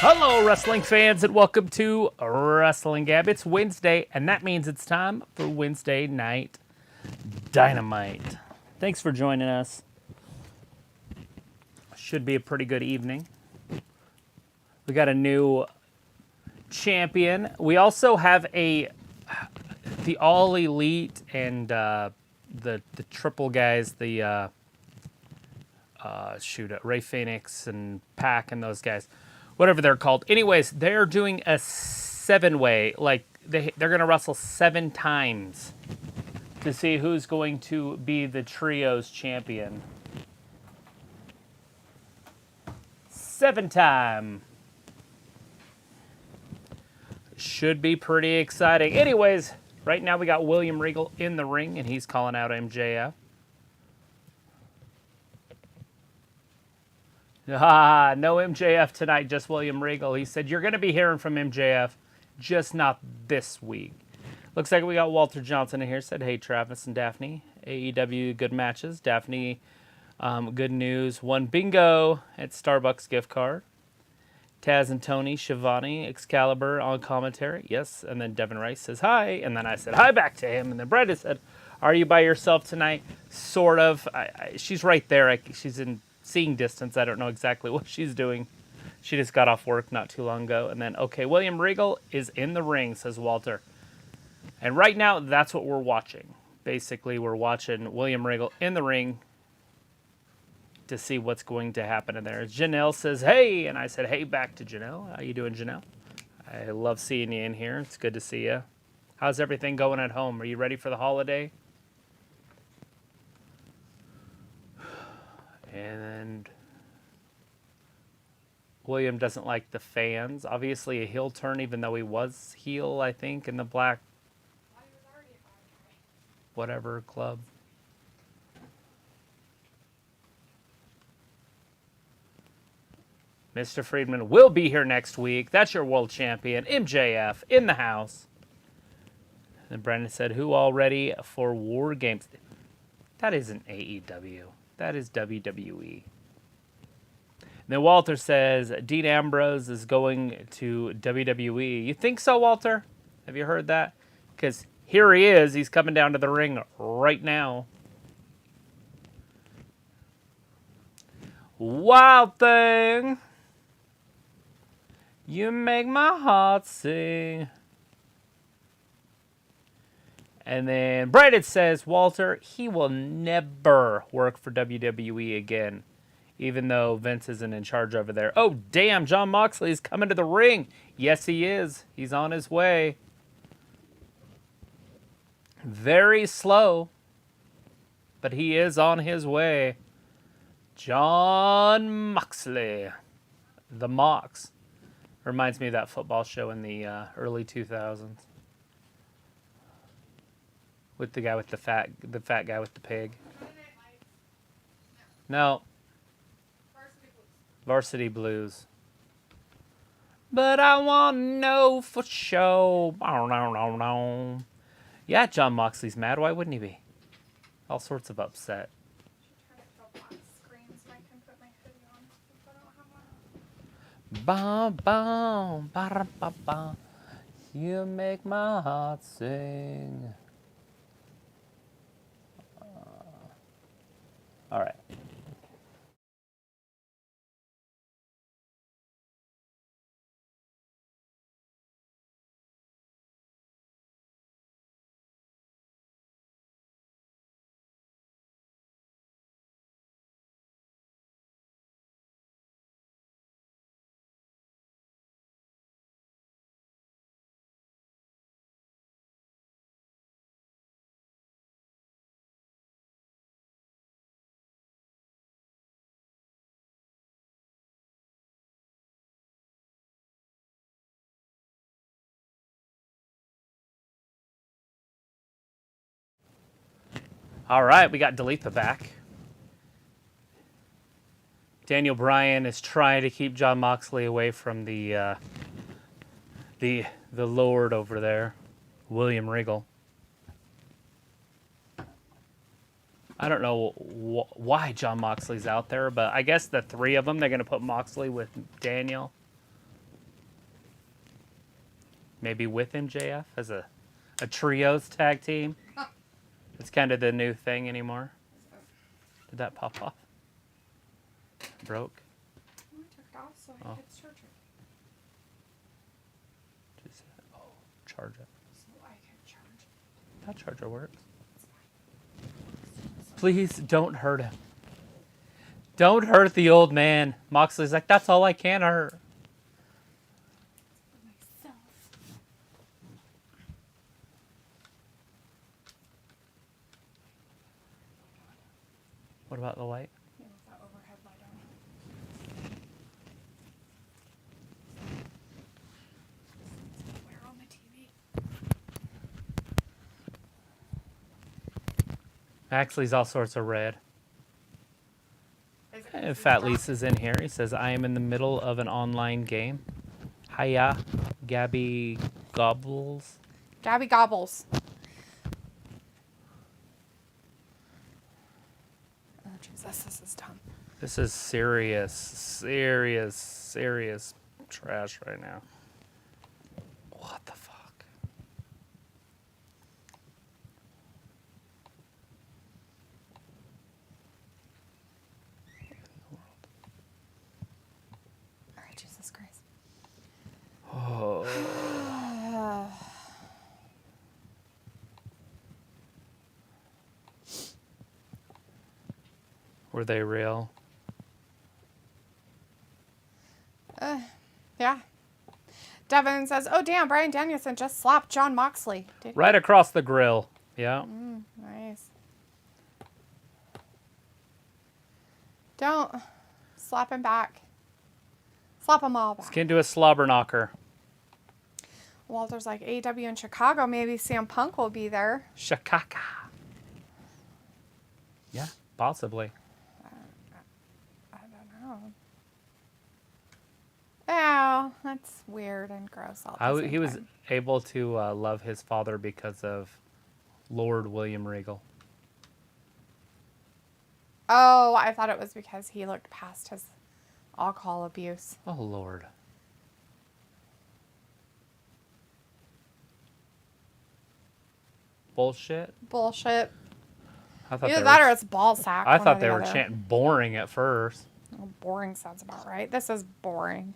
Hello, wrestling fans, and welcome to Wrestling Gab. It's Wednesday, and that means it's time for Wednesday Night Dynamite. Thanks for joining us. Should be a pretty good evening. We got a new champion. We also have the All Elite and the triple guys, Ray Phoenix and Pac and those guys. Whatever they're called. Anyways, they're doing a 7-way. Like, they're going to wrestle 7 times to see who's going to be the Trios champion. 7 time. Should be pretty exciting. Anyways, right now we got William Regal in the ring, and he's calling out MJF. No MJF tonight, just William Regal. He said, you're going to be hearing from MJF, just not this week. Looks like we got Walter Johnson in here. Said, hey, Travis and Daphne. AEW good matches. Daphne, good news. Won bingo at Starbucks gift card. Taz and Tony, Shivani, Excalibur on commentary. Yes. And then Devin Rice says, hi. And then I said, hi back to him. And then Brenda said, are you by yourself tonight? Sort of. She's right there. She's in seeing distance. I don't know exactly what she's doing. She just got off work not too long ago. And then, okay, William Regal is in the ring, says Walter. And right now, that's what we're watching. Basically, we're watching William Regal in the ring to see what's going to happen in there. Janelle says, hey, and I said, hey, back to Janelle. How you doing, Janelle? I love seeing you in here. It's good to see you. How's everything going at home? Are you ready for the holiday? And William doesn't like the fans. Obviously a heel turn, even though he was heel, I think, in the black whatever club. Mr. Friedman will be here next week. That's your world champion, MJF, in the house. And Brendan said, who all ready for War Games? That isn't AEW. That is WWE. And then Walter says, Dean Ambrose is going to WWE. You think so, Walter? Have you heard that? Because here he is. He's coming down to the ring right now. Wild Thing. You make my heart sing. And then Brandon says, Walter, he will never work for WWE again, even though Vince isn't in charge over there. Oh, damn, Jon Moxley is coming to the ring. Yes, he is. He's on his way. Very slow, but he is on his way. Jon Moxley. The Mox. Reminds me of that football show in the early 2000s. With the guy with the fat guy with the pig. No. Varsity Blues. But I want to know for sure. Yeah, Jon Moxley's mad. Why wouldn't he be? All sorts of upset. Bum, bum, ba, ba, ba. You make my heart sing. All right. All right, we got Dalitha back. Daniel Bryan is trying to keep Jon Moxley away from the Lord over there, William Regal. I don't know why Jon Moxley's out there, but I guess the three of them, they're going to put Moxley with Daniel. Maybe with MJF as a trios tag team. It's kind of the new thing anymore. Did that pop off? Broke? I took it off so I could charge it. Oh, charge it. So I could charge it. That charger works. Please don't hurt him. Don't hurt the old man. Moxley's like, that's all I can hurt. Myself. What about the light? Yeah, with that overhead light on. Where on the TV? Moxley's all sorts of red. And Fat Lisa's in here. He says, I am in the middle of an online game. Hiya, Gabby Gobbles. Gabby Gobbles. Oh, Jesus, this is dumb. This is serious trash right now. What the fuck? All right, Jesus Christ. Oh. Were they real? Yeah. Devin says, oh, damn, Bryan Danielson just slapped Jon Moxley. Right across the grill. Yeah. Nice. Don't slap him back. Slap them all back. Skin to a slobber knocker. Walter's like, AEW in Chicago, maybe CM Punk will be there. Chicago. Yeah, possibly. I don't know. Oh, that's weird and gross. He was able to love his father because of Lord William Regal. Oh, I thought it was because he looked past his alcohol abuse. Oh, Lord. Bullshit. Bullshit. I thought Either that or it's ball sack. I thought they were chanting boring at first. Oh, boring sounds about right. This is boring.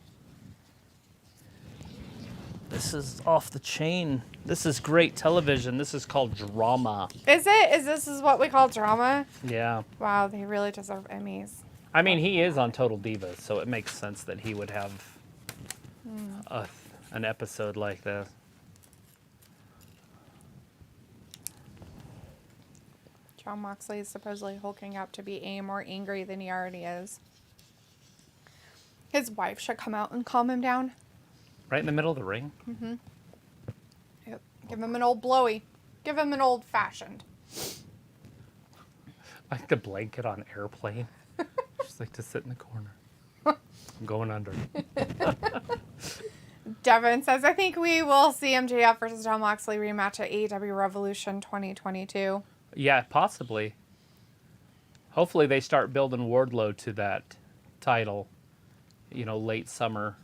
This is off the chain. This is great television. This is called drama. Is it? Is this what we call drama? Yeah. Wow, they really deserve Emmys. I mean, he is on Total Divas, so it makes sense that he would have an episode like this. Jon Moxley is supposedly hulking up to be more angry than he already is. His wife should come out and calm him down. Right in the middle of the ring? Mm-hmm. Yep. Give him an old blowy. Give him an old fashioned. Like the blanket on Airplane. Just like to sit in the corner. I'm going under. Devin says, I think we will see MJF versus Jon Moxley rematch at AEW Revolution 2022. Yeah, possibly. Hopefully they start building Wardlow to that title, late summer.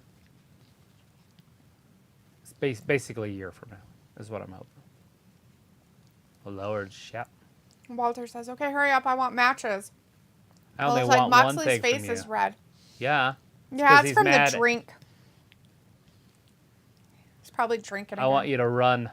It's basically a year from now, is what I'm hoping. Lord, shit. Walter says, okay, hurry up, I want matches. I only looks want like one Moxley's thing face from you. is red. Yeah. Yeah, it's from mad. the drink. He's probably drinking again. I want you to run.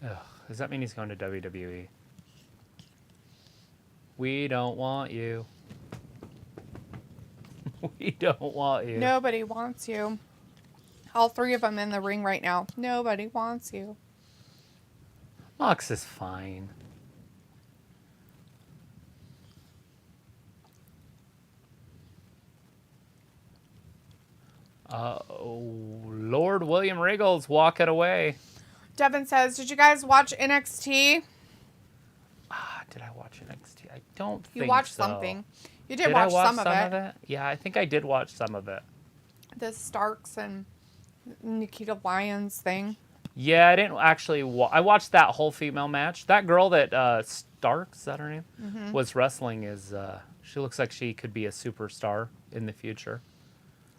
Ugh, does that mean he's going to WWE? We don't want you. We don't want you. Nobody wants you. All three of them in the ring right now. Nobody wants you. Mox is fine. Lord William Regal's walking away. Devin says, did you guys watch NXT? Did I watch NXT? I don't think so. You watched something. You did I watch watch some of it. Yeah, I think I did watch some of it. The Starks and Nikita Lyons thing. Yeah, I didn't actually I watched that whole female match. That girl that Starks, is that her name? Was wrestling is she looks like she could be a superstar in the future.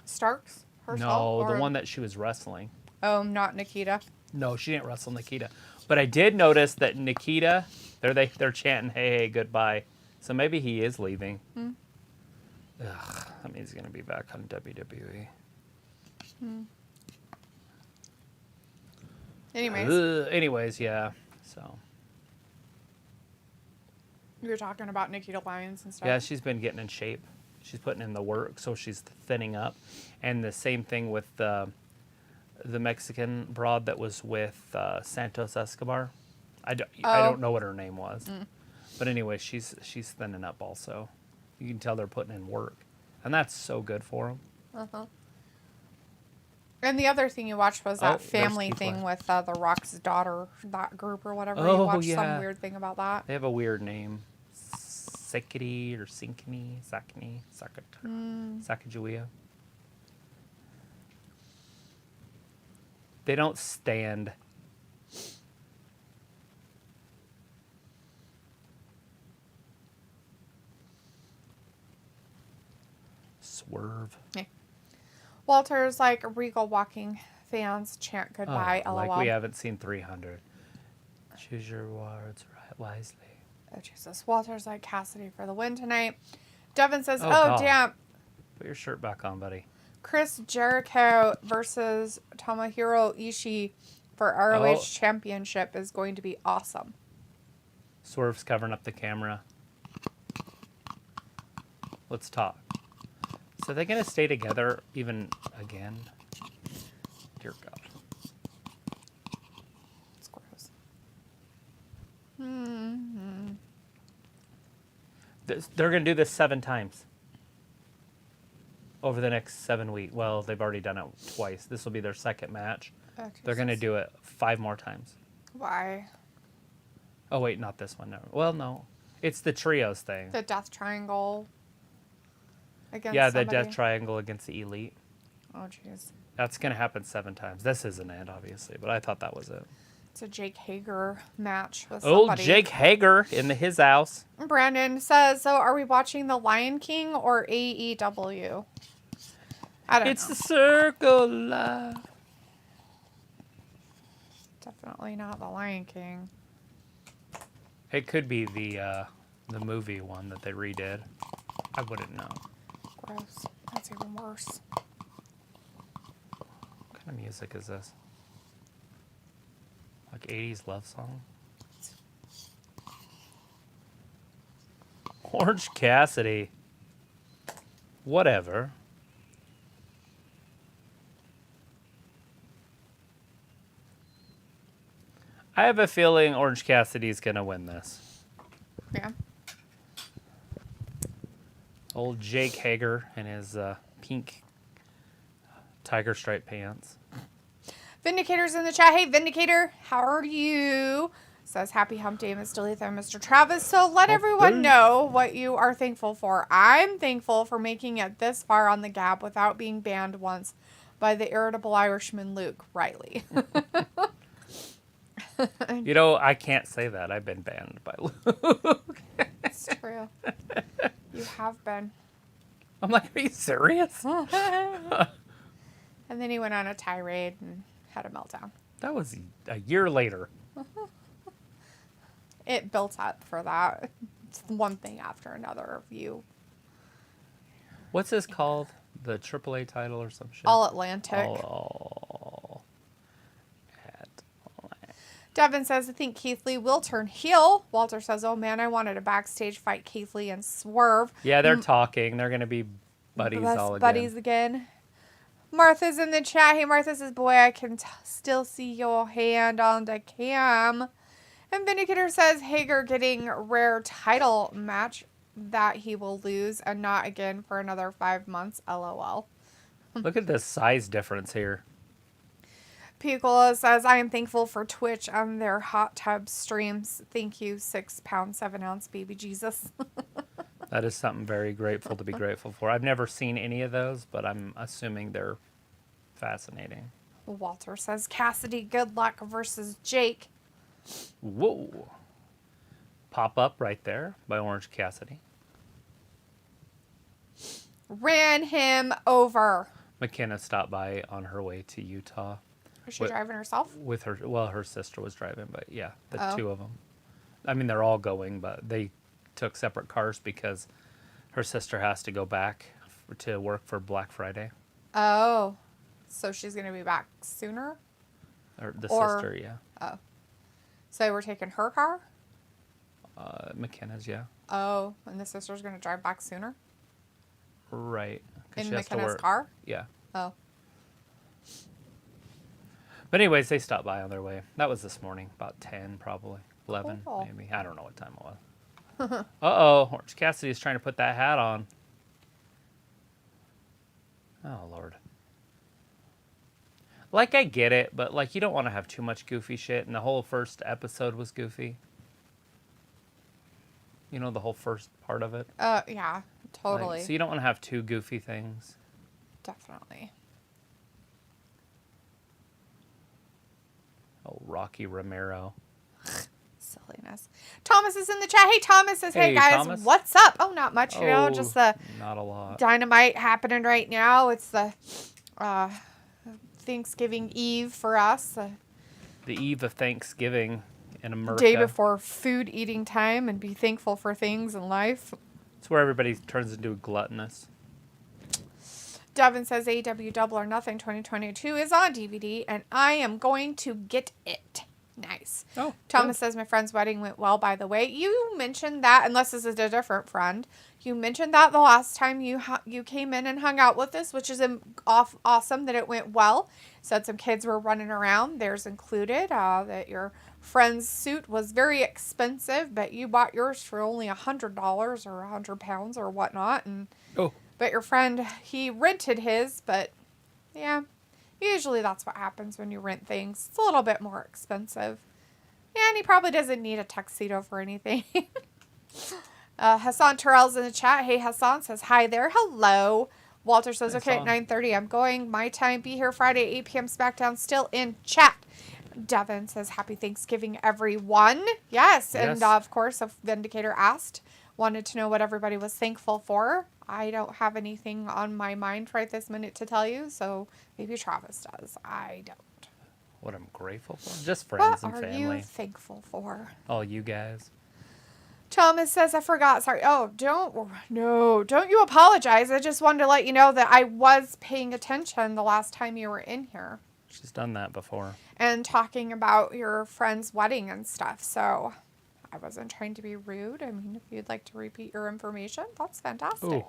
Starks herself? No, or... the one that she was wrestling. Oh, not Nikita. No, she didn't wrestle Nikita. But I did notice that Nikita, they're chanting, "Hey, hey, goodbye." So maybe he is leaving. Ugh, that means he's going to be back on WWE. Anyways. Yeah. So. You were talking about Nikita Lyons and stuff. Yeah, she's been getting in shape. She's putting in the work, so she's thinning up. And the same thing with the Mexican broad that was with Santos Escobar. I don't know what her name was. But anyway, she's thinning up also. You can tell they're putting in work. And that's so good for them. Uh-huh. And the other thing you watched was that family Keith thing Lee. with The Rock's daughter, that group or whatever. Oh, You watched yeah. some weird thing about that. They have a weird name. Sekiri or Sinkini, Sakni, Sacagawea. They don't stand. Swerve. Yeah. Walter's like, Regal walking fans chant goodbye, LOL. Like we haven't seen 300. Choose your words wisely. Oh, Jesus. Walter's like, Cassidy for the win tonight. Devin says, God. damn. Put your shirt back on, buddy. Chris Jericho versus Tomohiro Ishii for ROH Championship is going to be awesome. Swerve's covering up the camera. Let's talk. So they're going to stay together even again? Dear God. It's gross. They're going to do this 7 times. Over the next 7 weeks. Well, they've already done it twice. This will be their second match. Oh, They're going to do it 5 more times. Why? Oh, wait, not this one. No. Well, no. It's the trios thing. The Death Triangle against Yeah, somebody. the Death Triangle against the Elite. Oh, jeez. That's going to happen 7 times. This isn't it, obviously, but I thought that was it. It's a Jake Hager match with Old somebody. Jake Hager in his house. Brandon says, so are we watching The Lion King or AEW? I don't know. It's the circle of life. Definitely not The Lion King. It could be the movie one that they redid. I wouldn't know. Gross. That's even worse. What kind of music is this? Like 80s love song? Orange Cassidy. Whatever. I have a feeling Orange Cassidy's going to win this. Yeah. Old Jake Hager in his pink tiger stripe pants. Vindicator's in the chat. Hey, Vindicator, how are you? Says, happy hump day, Miss Delitha and Mr. Travis. So let everyone know what you are thankful for. I'm thankful for making it this far on the Gab without being banned once by the irritable Irishman Luke Riley. You know, I can't say that. I've been banned by Luke. It's true. You have been. I'm like, are you serious? And then he went on a tirade and had a meltdown. That was a year later. It built up for that. It's one thing after another of you. What's this called? The AAA title or some shit? All Atlantic. All Devin says, I think Keith Lee will turn heel. Walter says, oh man, I wanted a backstage fight Keith Lee and Swerve. Yeah, they're talking. They're going to be buddies all again. Buddies again. Martha's in the chat. Hey, Martha says, boy, I can still see your hand on the cam. And Vindicator says, Hager getting rare title match that he will lose and not again for another 5 months. LOL. Look at this size difference here. Piccola says, I am thankful for Twitch and their hot tub streams. Thank you, 6 pound, 7 ounce baby Jesus. That is something very grateful to be grateful for. I've never seen any of those, but I'm assuming they're fascinating. Walter says, Cassidy, good luck versus Jake. Whoa. Pop Up right there by Orange Cassidy. Ran him over. McKenna stopped by on her way to Utah. Was she driving herself? With her, well, her sister was driving, but yeah, the Oh. two of them. I mean, they're all going, but they took separate cars because her sister has to go back to work for Black Friday. Oh. So she's going to be back sooner? Or the Or- sister, yeah. Oh. So we're taking her car? McKenna's, yeah. Oh, and the sister's going to drive back sooner? Right. 'Cause In she has to McKenna's work. car? Yeah. Oh. But anyways, they stopped by on their way. That was this morning, about 10 probably. 11 Cool. maybe. I don't know what time it was. Uh-oh, Orange Cassidy is trying to put that hat on. Oh, Lord. Like, I get it, but, like, you don't want to have too much goofy shit, and the whole first episode was goofy. You know, the whole first part of it? Yeah, totally. Like, so you don't want to have two goofy things. Definitely. Oh, Rocky Romero. Silliness. Thomas is in the chat. Hey, Thomas says, hey Hey, guys, Thomas. what's up? Oh, not much, you know, Oh, just the not a lot. Dynamite happening right now. It's the Thanksgiving Eve for us. The eve of Thanksgiving in America. Day before food eating time and be thankful for things in life. It's where everybody turns into gluttonous. Devin says AEW Double or Nothing 2022 is on DVD and I am going to get it. Nice. Oh, Thomas says my friend's wedding went well, by the way. You mentioned that, unless this is a different friend. You mentioned that the last time you came in and hung out with us, which is awesome that it went well. Said some kids were running around. Theirs included. That your friend's suit was very expensive, but you bought yours for only $100 or £100 or whatnot. And but your friend, he rented his, but yeah. Usually that's what happens when you rent things. It's a little bit more expensive. Yeah, and he probably doesn't need a tuxedo for anything. Hassan Terrell's in the chat. Hey, Hassan says, hi there. Hello. Walter says, okay, at 9:30, I'm going. My time, be here Friday, 8 p.m. SmackDown, still in chat. Devin says, happy Thanksgiving, everyone. Yes, and of course, a Vindicator asked, wanted to know what everybody was thankful for. I don't have anything on my mind right this minute to tell you, so maybe Travis does. I don't. What I'm grateful for? Just friends and What are family. you thankful for? All you guys. Thomas says, I forgot. Sorry. Oh, don't you apologize. I just wanted to let you know that I was paying attention the last time you were in here. She's done that before. And talking about your friend's wedding and stuff, so I wasn't trying to be rude. I mean, if you'd like to repeat your information, that's fantastic. Ooh.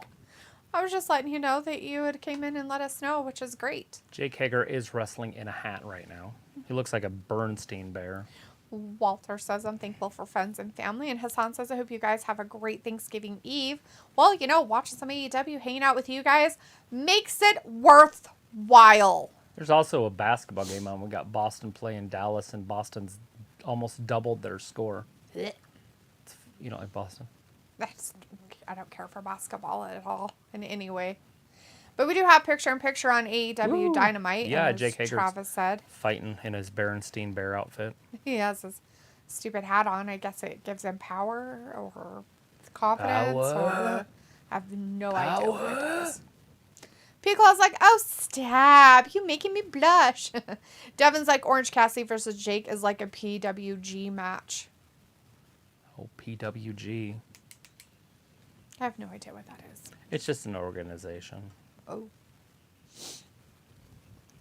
I was just letting you know that you had came in and let us know, which is great. Jake Hager is wrestling in a hat right now. He looks like a Bernstein bear. Walter says, I'm thankful for friends and family. And Hassan says, I hope you guys have a great Thanksgiving Eve. Well, you know, watching some AEW, hanging out with you guys makes it worthwhile. There's also a basketball game on. We got Boston playing Dallas, and Boston's almost doubled their score. You don't like Boston? I don't care for basketball at all in any way. But we do have picture-in-picture on AEW Dynamite. Yeah, as Jake Hager's Travis said. Fighting in his Bernstein bear outfit. He has his stupid hat on. I guess it gives him power or confidence. Or I have no idea what it does. Piccolo's like, oh, stab. You making me blush. Devin's like, Orange Cassidy versus Jake is like a PWG match. Oh, PWG. I have no idea what that is. It's just an organization. Oh.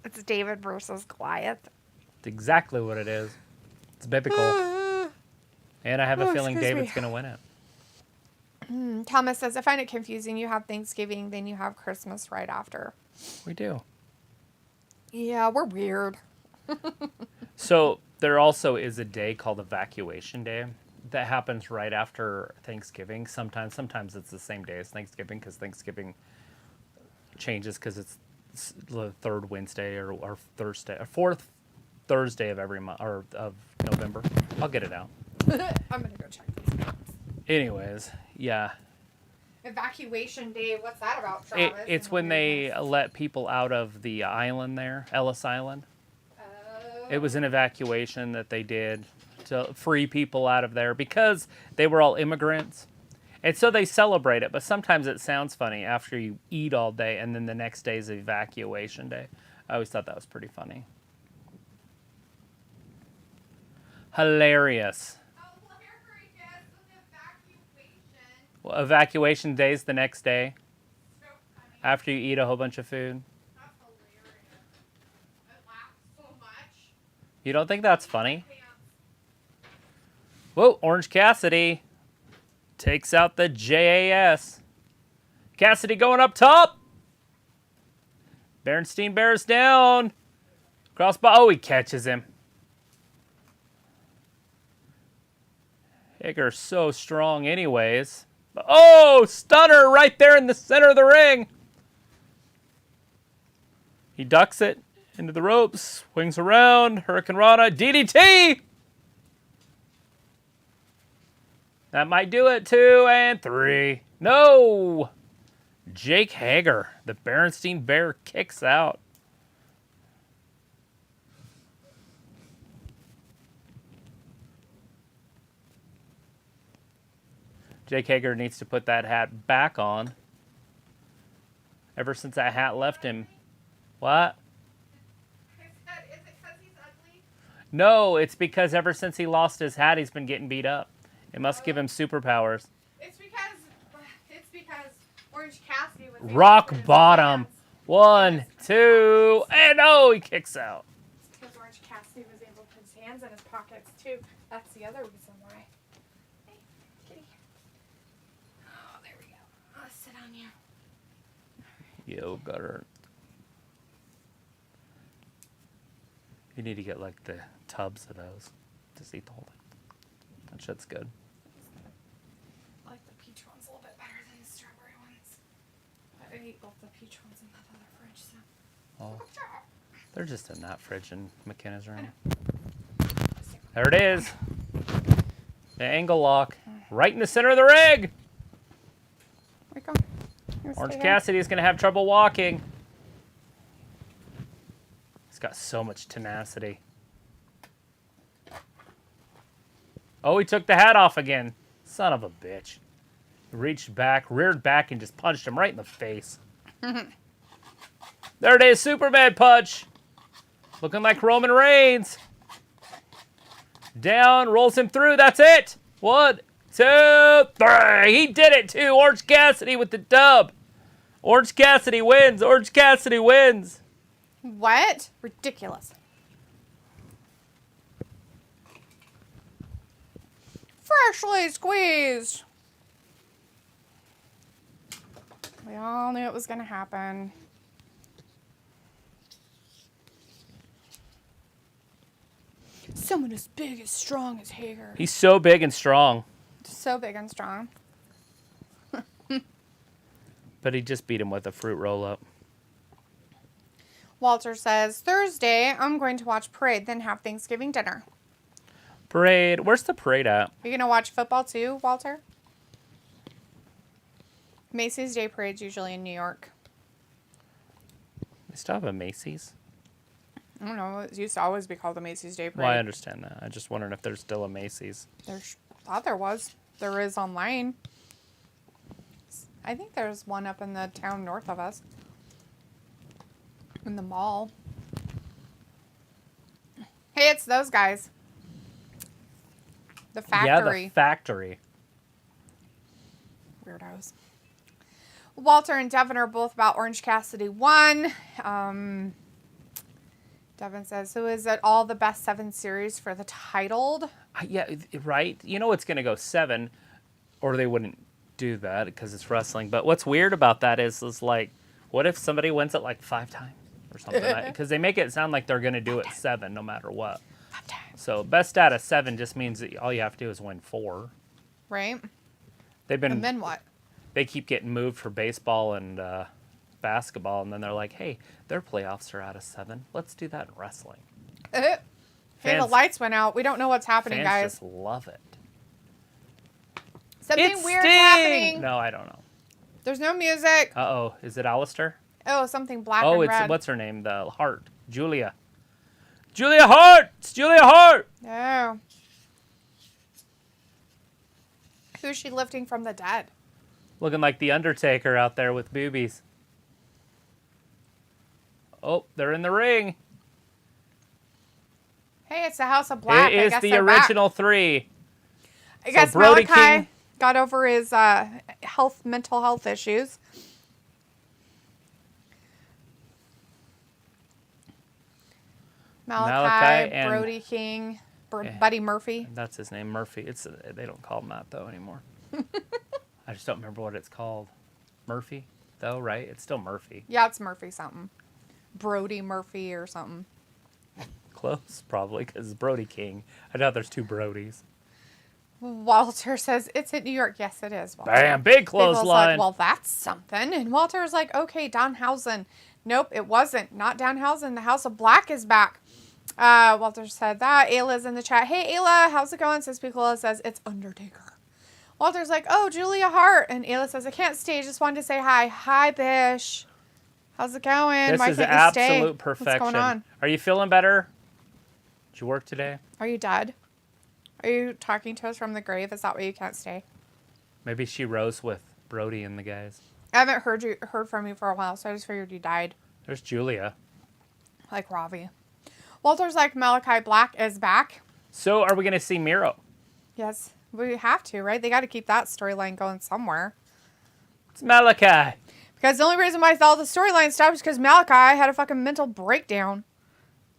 It's David versus Goliath. It's exactly what it is. It's biblical. And I have a feeling David's going to win it. Thomas says, I find it confusing. You have Thanksgiving, then you have Christmas right after. We do. Yeah, we're weird. So there also is a day called Evacuation Day that happens right after Thanksgiving. Sometimes it's the same day as Thanksgiving because Thanksgiving changes because it's the third Wednesday or Thursday or fourth Thursday of every month or of November. I'll get it out. I'm gonna go check these out. Anyways, yeah. Evacuation Day. What's that about, Travis? It's when they let people out of the island there, Ellis Island. It was an evacuation that they did to free people out of there because they were all immigrants. And so they celebrate it, but sometimes it sounds funny after you eat all day and then the next day is evacuation day. I always thought that was pretty funny. Hilarious. Well, evacuation day's the next day after you eat a whole bunch of food. That's hilarious. I laughed so much. You don't think that's funny? Whoa, Orange Cassidy takes out the JAS. Cassidy going up top. Berenstein bears down. Crossbar. Oh, he catches him. Hager's so strong anyways. Oh, stunner right there in the center of the ring. He ducks it into the ropes, swings around, Hurricane Rana, DDT. That might do it, 2 and 3. No! Jake Hager, the Berenstein Bear, kicks out. Jake Hager needs to put that hat back on. Ever since that hat left him. What? Is it because he's ugly? No, it's because ever since he lost his hat, he's been getting beat up. It must give him superpowers. It's because Orange Cassidy was able Rock to put his bottom. hands- 1, 2, and oh, he kicks out. It's because Orange Cassidy was able to put his hands in his pockets too. That's the other reason why. Hey, kitty. Oh, there we go. I'll sit on you. Yo, gutter. You need to get like the tubs of those. Just eat the whole thing. That shit's good. I like the peach ones a little bit better than the strawberry ones. I ate both the peach ones in that other fridge, so. Oh, they're just in that fridge in McKenna's room. There it is. The angle lock. Right in the center of the ring. Where you go? Orange Cassidy is going to have trouble walking. He's got so much tenacity. Oh, he took the hat off again. Son of a bitch. Reached back, reared back, and just punched him right in the face. There it is, Superman punch. Looking like Roman Reigns. Down, rolls him through. That's it. 1, 2, 3. He did it too. Orange Cassidy with the dub. Orange Cassidy wins. Orange Cassidy wins. What? Ridiculous. Freshly squeezed. We all knew it was going to happen. Someone as big, as strong as Hager. He's so big and strong. So big and strong. But he just beat him with a fruit roll-up. Walter says, Thursday, I'm going to watch Parade, then have Thanksgiving dinner. Parade. Where's the parade at? Are you going to watch football too, Walter? Macy's Day Parade's usually in New York. They still have a Macy's? I don't know. It used to always be called the Macy's Day Parade. Well, I understand that. I just wondering if there's still a Macy's. Thought there was. There is online. I think there's one up in the town north of us. In the mall. Hey, it's those guys. The factory. Yeah, the factory. Weirdos. Walter and Devin are both about Orange Cassidy won. Devin says, so is it all the best 7 series for the titled? Yeah, right? You know it's going to go 7, or they wouldn't do that because it's wrestling. But what's weird about that is like, what if somebody wins it like 5 times or something? Because they make it sound like they're going to do it 7 no matter what. 5 times. So best out of 7 just means that all you have to do is win 4. Right? And And then what? They keep getting moved for baseball and basketball, and then they're like, hey, their playoffs are out of 7. Let's do that in wrestling. Hey, the Fans- lights went out. We don't know what's happening, Fans guys. just love it. Something It's weird's Sting! happening. No, I don't know. There's no music. Uh-oh. Is it Alistair? Oh, something black Oh, and it's, red. what's her name? The Hart. Julia. Julia Hart! It's Julia Hart! Oh. Who's she lifting from the dead? Looking like the Undertaker out there with boobies. Oh, they're in the ring. Hey, it's the House of Black. It is the original three. I guess Brody Malachi King got over his mental health issues. Malachi and Brody King, Buddy Murphy. That's his name, Murphy. They don't call him that though anymore. I just don't remember what it's called. Murphy, though, right? It's still Murphy. Yeah, it's Murphy something. Brody Murphy or something. Close, probably, because Brody King. I doubt there's two Brodies. Walter says, it's in New York. Yes, it is, Walter. Bam, big clothesline. Like, well, that's something. And Walter's like, okay, Danhausen. Nope, it wasn't. Not Danhausen. The House of Black is back. Walter said that. Ayla's in the chat. Hey, Ayla, how's it going? Says Piccolo says, it's Undertaker. Walter's like, oh, Julia Hart. And Ayla says, I can't stay. Just wanted to say hi. Hi, Bish. How's it going? This Why is can't you stay? absolute perfection. What's going on? Are you feeling better? Did you work today? Are you dead? Are you talking to us from the grave? Is that why you can't stay? Maybe she rose with Brody and the guys. I haven't heard from you for a while, so I just figured you died. There's Julia. Like Ravi. Walter's like, Malachi Black is back. So are we going to see Miro? Yes, we have to, right? They got to keep that storyline going somewhere. It's Malachi. Because the only reason why all the storyline stopped is because Malachi had a fucking mental breakdown.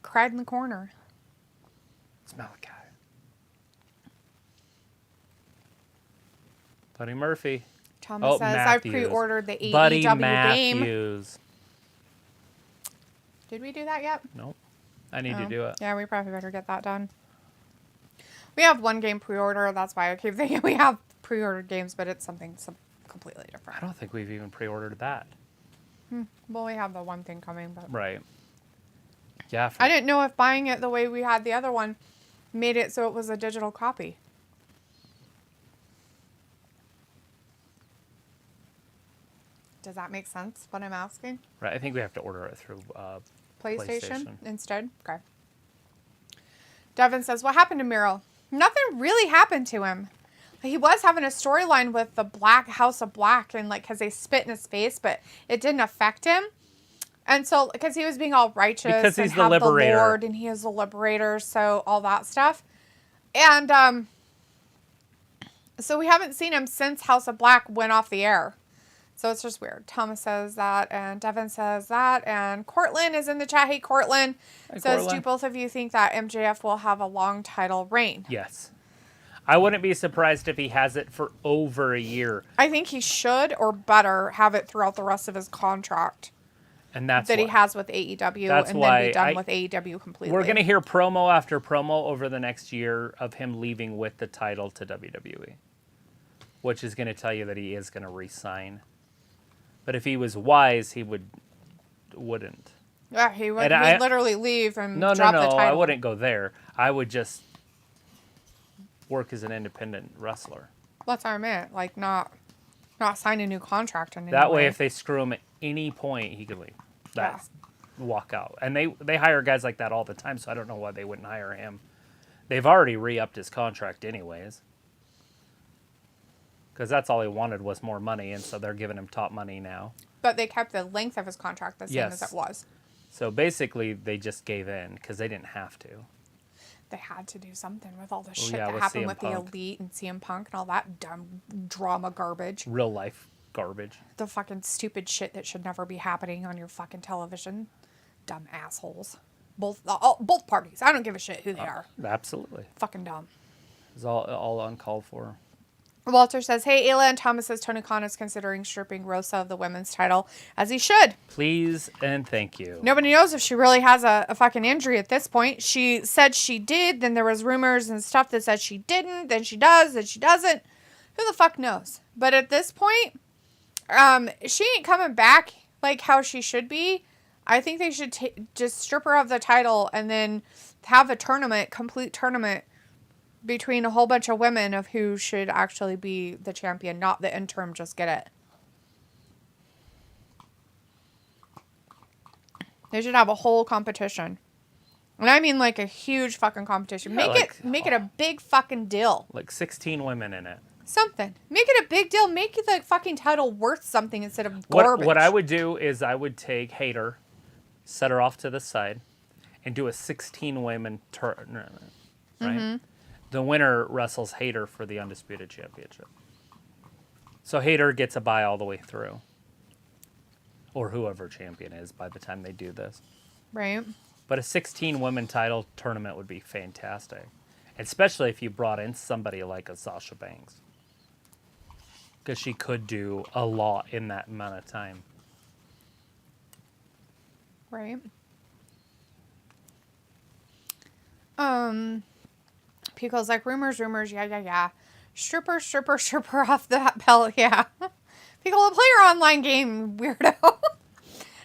Cried in the corner. It's Malachi. Buddy Murphy. Thomas says, Matthews. I pre-ordered the AEW Buddy game. Matthews. Did we do that yet? Nope. I need to do it. Yeah, we probably better get that done. We have one game pre-order. That's why I keep thinking we have pre-ordered games, but it's something completely different. I don't think we've even pre-ordered that. Well, we have the one thing coming, but Right. Yeah. I didn't know if buying it the way we had the other one made it so it was a digital copy. Does that make sense, what I'm asking? Right. I think we have to order it through PlayStation instead? Okay. Devin says, what happened to Miro? Nothing really happened to him. He was having a storyline with the Black House of Black, and because they spit in his face, but it didn't affect him. And so, because he was being all righteous because and he's the have liberator. the Lord, and he is the liberator, so all that stuff. And so we haven't seen him since House of Black went off the air. So it's just weird. Thomas says that, and Devin says that, and Cortland is in the chat. Hey, Cortland says, Cortland. do both of you think that MJF will have a long title reign? Yes. I wouldn't be surprised if he has it for over a year. I think he should, or better, have it throughout the rest of his contract. And that's that why. he has with AEW, That's and why then be done with AEW completely. We're going to hear promo after promo over the next year of him leaving with the title to WWE, which is going to tell you that he is going to re-sign. But if he was wise, he wouldn't. Yeah, he would And literally leave and No, drop the title. I wouldn't go there. I would just work as an independent wrestler. That's what I meant. Like, not sign a new contract. In That way, if they screw him at any point, he could leave. Walk out. And they hire guys like that all the time, so I don't know why they wouldn't hire him. They've already re-upped his contract anyways. Because that's all he wanted was more money, and so they're giving him top money now. But they kept the length of his contract the same as it was. So basically, they just gave in because they didn't have to. They had to do something with all the shit that with happened CM with Punk. the Elite and CM Punk and all that dumb drama garbage. Real life garbage. The fucking stupid shit that should never be happening on your fucking television. Dumb assholes. Both parties. I don't give a shit who they are. Absolutely. Fucking dumb. It's all uncalled for. Walter says, hey, Ayla, and Thomas says Tony Khan is considering stripping Rosa of the women's title, as he should. Please and thank you. Nobody knows if she really has a fucking injury at this point. She said she did, then there was rumors and stuff that said she didn't, then she does, then she doesn't. Who the fuck knows? But at this point, she ain't coming back like how she should be. I think they should just strip her of the title and then have a complete tournament, between a whole bunch of women of who should actually be the champion, not the interim just get it. They should have a whole competition. And I mean like a huge fucking competition. Yeah, Make it a big fucking deal. Like 16 women in it. Something. Make it a big deal. Make the fucking title worth something instead of garbage. What I would do is I would take Hager, set her off to the side, and do a 16-woman tournament, right? The winner wrestles Hager for the Undisputed Championship. So Hager gets a bye all the way through. Or whoever champion is by the time they do this. Right. But a 16-woman title tournament would be fantastic. Especially if you brought in somebody like a Sasha Banks. Because she could do a lot in that amount of time. Right. Pico's like, rumors, yeah. Stripper off that belt, yeah. Pico, play your online game, weirdo.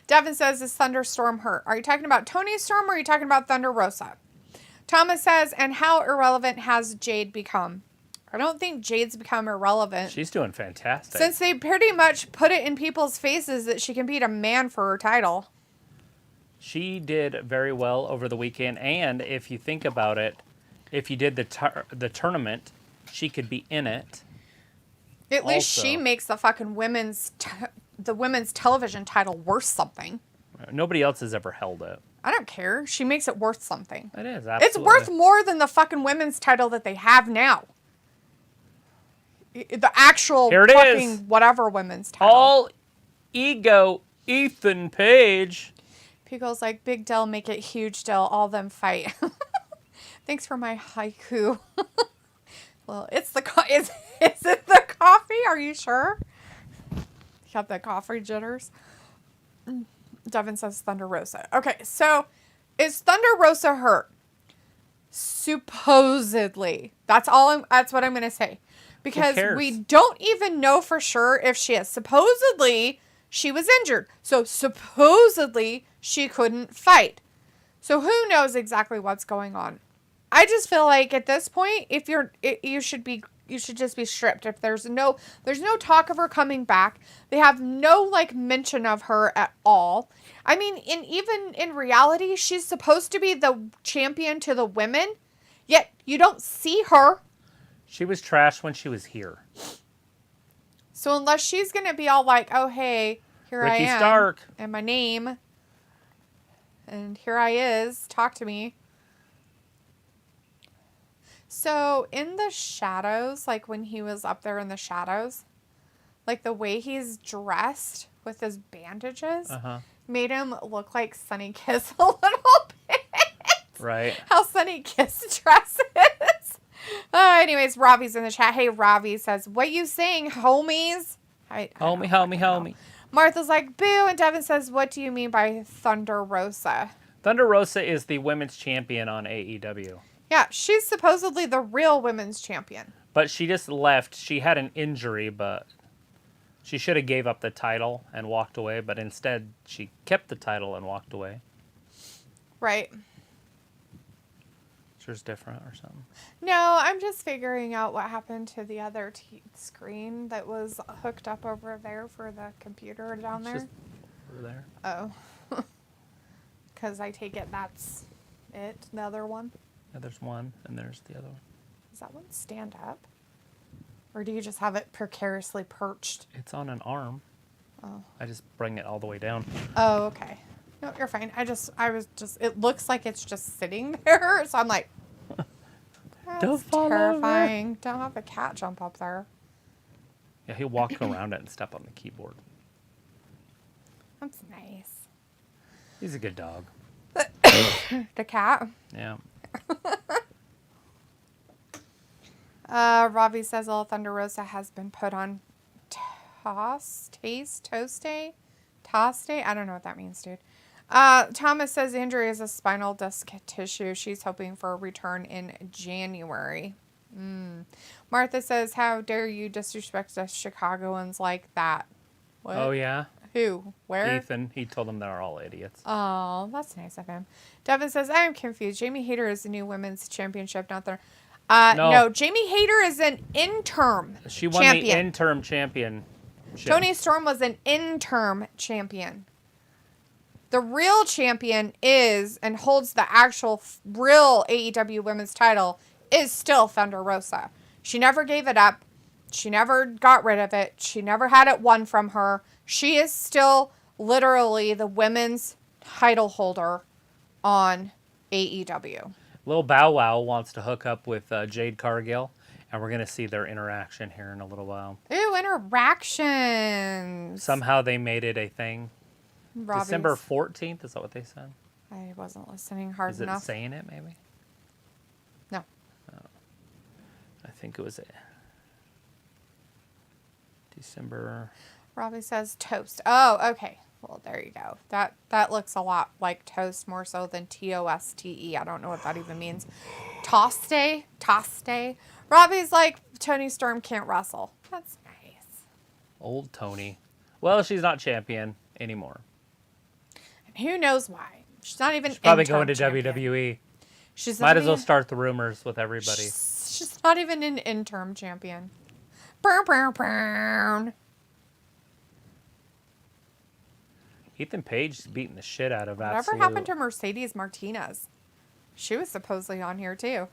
Devin says, is Thunderstorm hurt? Are you talking about Tony Storm or are you talking about Thunder Rosa? Thomas says, and how irrelevant has Jade become? I don't think Jade's become irrelevant. She's doing fantastic. Since they pretty much put it in people's faces that she can beat a man for her title. She did very well over the weekend, and if you think about it, if you did the tournament, she could be in it. At least she makes the fucking women's television title worth something. Nobody else has ever held it. I don't care. She makes it worth something. It is, absolutely. It's worth more than the fucking women's title that they have now. The actual fucking whatever women's title. All ego Ethan Page. Pico's like, big deal, make it huge deal, all them fight. Thanks for my haiku. Well, it's the is it the coffee? Are you sure? You got the coffee jitters. Devin says Thunder Rosa. Okay, so is Thunder Rosa hurt? Supposedly. That's what I'm gonna say. Because we don't even know for sure if she is. Supposedly, she was injured. So supposedly, she couldn't fight. So who knows exactly what's going on? I just feel like at this point, you should just be stripped. If there's no talk of her coming back. They have no mention of her at all. I mean, even in reality, she's supposed to be the champion to the women, yet you don't see her. She was trash when she was here. So unless she's going to be all like, oh, hey, here Ricky I am. Stark. And my name. And here I is. Talk to me. So in the shadows, when he was up there in the shadows, the way he's dressed with his bandages made him look like Sonny Kiss a little bit. Right. How Sonny Kiss dresses. Anyways, Ravi's in the chat. Hey, Ravi says, what you saying, homies? Homie. Martha's like, boo. And Devin says, what do you mean by Thunder Rosa? Thunder Rosa is the women's champion on AEW. Yeah, she's supposedly the real women's champion. But she just left. She had an injury, but she should have gave up the title and walked away. But instead, she kept the title and walked away. Right. Yours different or something? No, I'm just figuring out what happened to the other screen that was hooked up over there for the computer down there. Just over there. Oh. Because I take it that's it, the other one? Yeah, there's one, and there's the other one. Does that one stand up? Or do you just have it precariously perched? It's on an arm. Oh. I just bring it all the way down. Oh, okay. No, you're fine. It looks like it's just sitting there, so I'm like, that's terrifying. Over. Don't have a cat jump up there. Yeah, he'll walk around it and step on the keyboard. That's nice. He's a good dog. The cat? Yeah. Ravi says Little Thunder Rosa has been put on toss day? I don't know what that means, dude. Thomas says the injury is a spinal disc tissue. She's hoping for a return in January. Martha says, how dare you disrespect us Chicagoans like that? What? Oh, yeah? Who? Where? Ethan. He told them they're all idiots. Oh, that's nice of him. Devin says, I am confused. Jamie Hayter is the new women's championship, not the... No, Jamie Hayter is an interim champion. She won the interim championship. Tony Storm was an interim champion. The real champion is, and holds the actual real AEW women's title, is still Thunder Rosa. She never gave it up. She never got rid of it. She never had it won from her. She is still literally the women's title holder on AEW. Lil Bow Wow wants to hook up with Jade Cargill, and we're going to see their interaction here in a little while. Ooh, interactions. Somehow they made it a thing. Robbie's. December 14th, is that what they said? I wasn't listening hard Is enough. it saying it, maybe? No. I think it was December. Robbie says toast. Oh, okay. Well, there you go. That looks a lot like toast, more so than TOSTE. I don't know what that even means. Toss day? Toss day? Robbie's like, Tony Storm can't wrestle. That's nice. Old Tony. Well, she's not champion anymore. And who knows why? She's not even She's probably interim going to champion. WWE. She's Might as well start the rumors with everybody. She's not even an interim champion. Burn, burn, burn. Ethan Page's beating the shit out of Whatever Absolute. happened to Mercedes Martinez? She was supposedly on here too.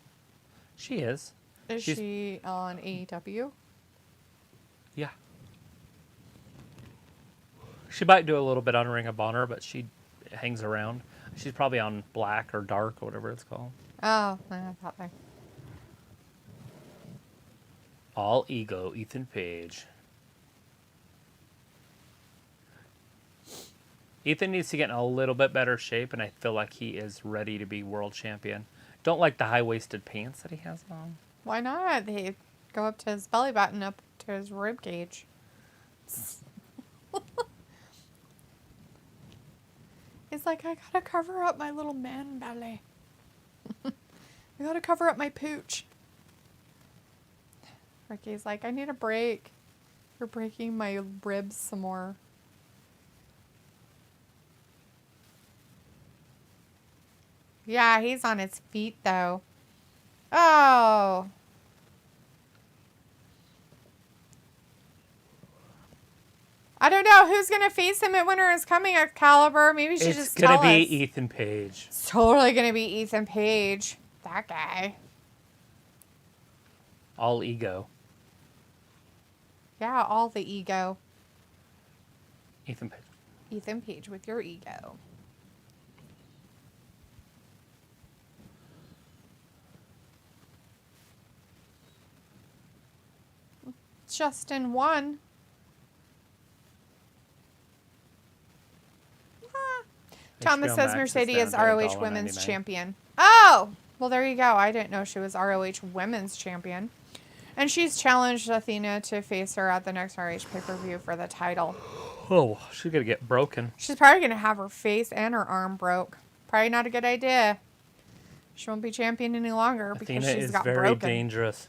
She is. Is she on AEW? Yeah. She might do a little bit on Ring of Honor, but she hangs around. She's probably on Black or Dark or whatever it's called. Oh, I thought they. All ego, Ethan Page. Ethan needs to get in a little bit better shape, and I feel like he is ready to be world champion. Don't like the high-waisted pants that he has on. Why not? They go up to his belly button, up to his rib cage. He's like, I gotta cover up my little man belly. I gotta cover up my pooch. Ricky's like, I need a break. You're breaking my ribs some more. Yeah, he's on his feet, though. Oh. I don't know. Who's going to face him at Winter is Coming, Excalibur? Maybe she just tell us. It's going to be Ethan Page. It's totally going to be Ethan Page. That guy. All ego. Yeah, all the ego. Ethan Page. Ethan Page with your ego. Justin won. Thomas HBO says Max Mercedes is is down to ROH Women's $1.99. Champion. Oh! Well, there you go. I didn't know she was ROH Women's Champion. And she's challenged Athena to face her at the next ROH pay-per-view for the title. Oh, she's going to get broken. She's probably going to have her face and her arm broke. Probably not a good idea. She won't be champion any longer because Athena she's is got very broken. dangerous.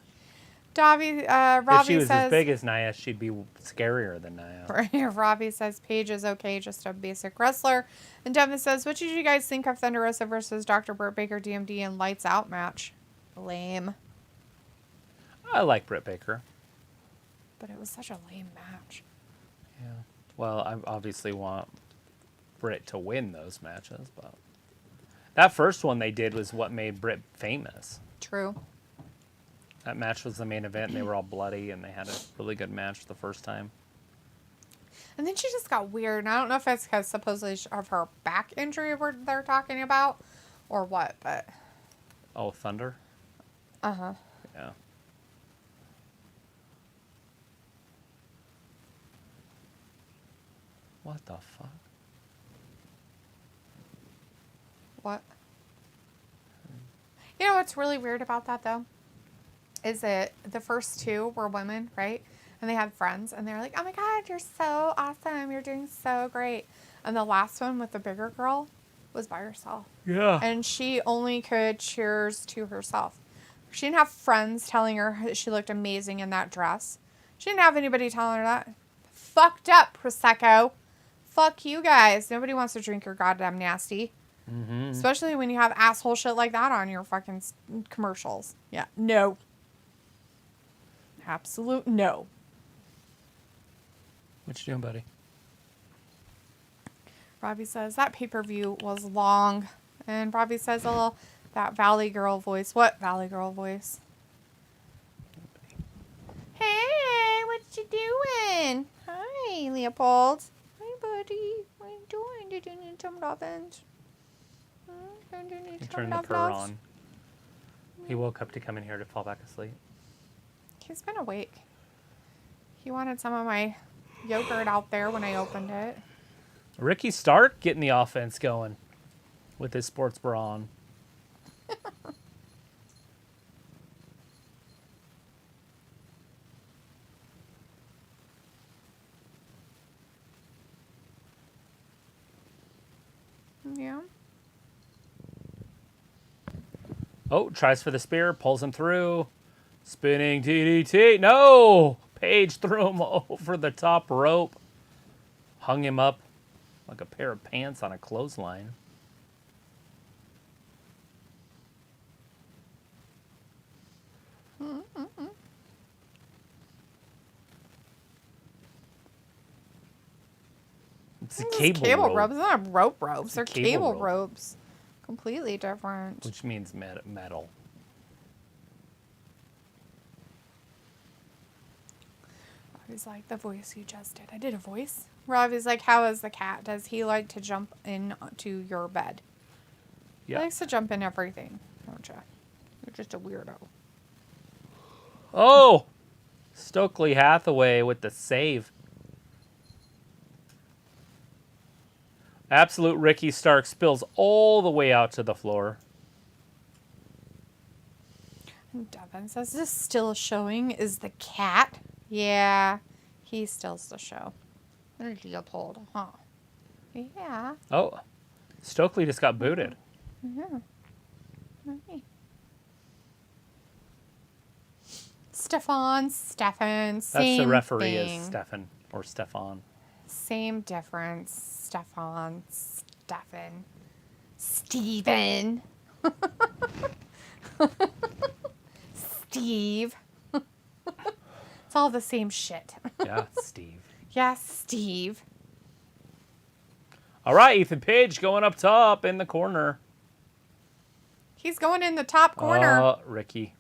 Robbie If she was says, as big as Nia, she'd be scarier than Nia. Robbie says Paige is okay, just a basic wrestler. And Devin says, what did you guys think of Thunder Rosa versus Dr. Britt Baker DMD and Lights Out match? Lame. I like Britt Baker. But it was such a lame match. Yeah. Well, I obviously want Britt to win those matches, but that first one they did was what made Britt famous. True. That match was the main event, and they were all bloody, and they had a really good match the first time. And then she just got weird. And I don't know if it's because supposedly of her back injury they're talking about or what, but... Oh, Thunder? Uh-huh. Yeah. What the fuck? What? You know what's really weird about that, though? Is that the first two were women, right? And they had friends, and they're like, oh my God, you're so awesome. You're doing so great. And the last one with the bigger girl was by herself. Yeah. And she only could cheers to herself. She didn't have friends telling her that she looked amazing in that dress. She didn't have anybody telling her that. Fucked up, Prosecco. Fuck you guys. Nobody wants to drink your goddamn nasty. Mm-hmm. Especially when you have asshole shit like that on your fucking commercials. Yeah. No. Absolute no. What you doing, buddy? Robbie says that pay-per-view was long. And Robbie says, oh, that Valley Girl voice. What Valley Girl voice? Hey! Leopold. Hi, buddy. What are you doing? Did you need some lovins? Did you need He some turned the love purr loves? on. He woke up to come in here to fall back asleep. He's been awake. He wanted some of my yogurt out there when I opened it. Ricky Stark getting the offense going with his sports bra on. Yeah. Oh, tries for the spear, pulls him through. Spinning DDT. No! Page threw him over the top rope. Hung him up like a pair of pants on a clothesline. It's a cable rope. ropes. They're not ropes. They're cable cable rope. ropes. Completely different. Which means metal. He's like, the voice you just did. I did a voice. Robbie's like, how is the cat? Does he like to jump into your bed? Yeah. He likes to jump in everything, don't you? You're just a weirdo. Oh! Stokely Hathaway with the save. Absolute Ricky Stark spills all the way out to the floor. And Devin says, this still showing is the cat. Yeah, he stills the show. There's Leopold, huh? Yeah. Oh, Stokely just got booted. Yeah. Right. Stefan, That's the referee thing. is Stefan or Stefan. Same difference. Stefan, Stefan, Steven. Steve. It's all the same shit. Yeah, Steve. Yes, Steve. All right, Ethan Page going up top in the corner. He's going in the top corner. Ricky.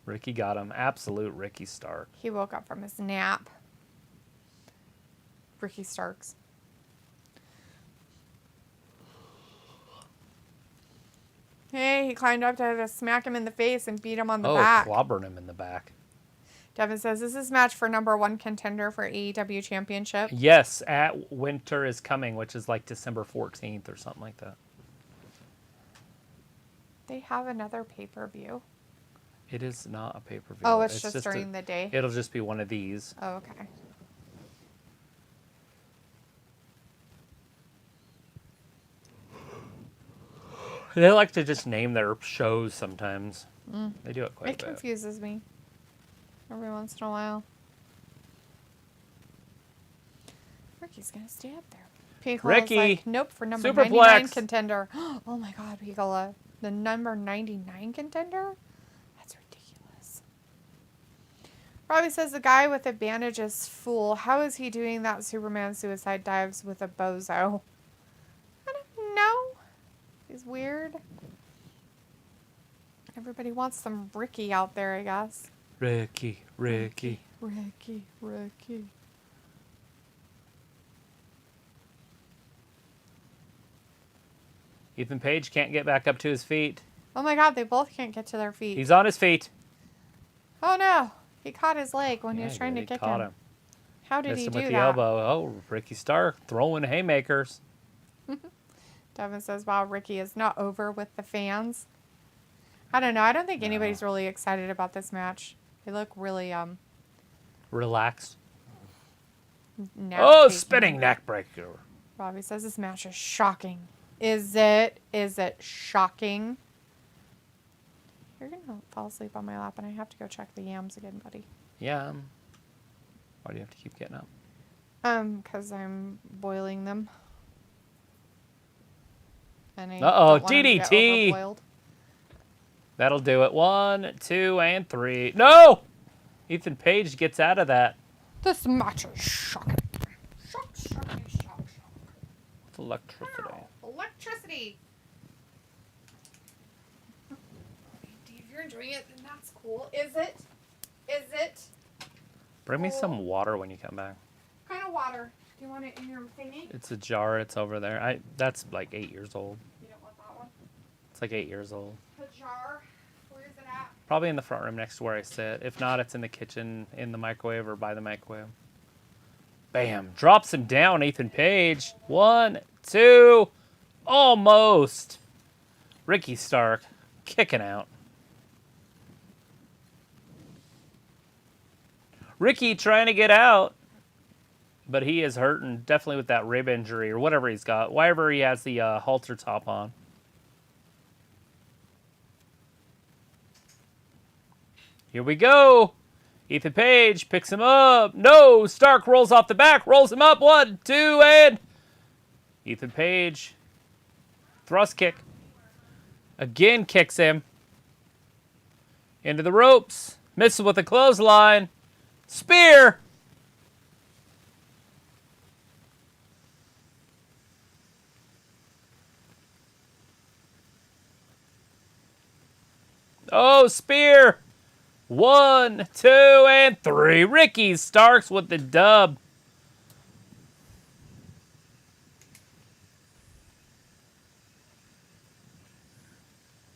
Ricky got him. Absolute Ricky Stark. He woke up from his nap. Ricky Starks. Hey, he climbed up to smack him in the face and beat him on the back. Clobbering him in the back. Devin says, this is match for #1 contender for AEW Championship. Yes, at Winter is Coming, which is like December 14th or something like that. They have another pay-per-view. It is not a pay-per-view. Oh, it's just during the day? It'll just be one of these. Oh, okay. They like to just name their shows sometimes. They do it quite a It bit. confuses me every once in a while. Ricky's going to stay up there. Piccolo's Ricky, like, nope, for number Superplex. 99 contender. Oh my God, Piccolo. The number 99 contender? That's ridiculous. Robbie says the guy with the bandage is fool. How is he doing that Superman suicide dives with a bozo? I don't know. He's weird. Everybody wants some Ricky out there, I guess. Ricky. Ricky. Ethan Page can't get back up to his feet. Oh my God, they both can't get to their feet. He's on his feet. Oh no, he caught his leg when he was Yeah, trying to he kick caught him. How did Missed he him do with the that? elbow. Oh, Ricky Stark throwing haymakers. Devin says, wow, Ricky is not over with the fans. I don't know. I don't think anybody's really excited about this match. They look really, Relaxed. neck-taking. Spinning neck breaker. Robbie says this match is shocking. Is it? Is it shocking? You're going to fall asleep on my lap, and I have to go check the yams again, buddy. Yeah. Why do you have to keep getting up? Because I'm boiling them. And I Uh-oh, don't want them to get DDT. overboiled. That'll do it. 1, 2, and 3. No! Ethan Page gets out of that. This match is shocking. Shock. With electricity. Electricity. If you're enjoying it, then that's cool. Is it? Is it? Bring me some water when you come back. What kind of water Do you want it in your thingy? It's a jar. It's over there. That's like 8 years old. You don't want that one? It's like 8 years old. The jar? Where is it at? Probably in the front room next to where I sit. If not, it's in the kitchen, in the microwave, or by the microwave. Bam. Drops him down, Ethan Page. 1, 2. Almost. Ricky Stark kicking out. Ricky trying to get out. But he is hurting, definitely with that rib injury or whatever he's got. Whatever he has the halter top on. Here we go. Ethan Page picks him up. No, Stark rolls off the back, rolls him up. 1, 2, and Ethan Page. Thrust kick. Again kicks him. Into the ropes. Misses with a clothesline. Spear. Oh, spear. 1, 2, and 3. Ricky Starks with the dub.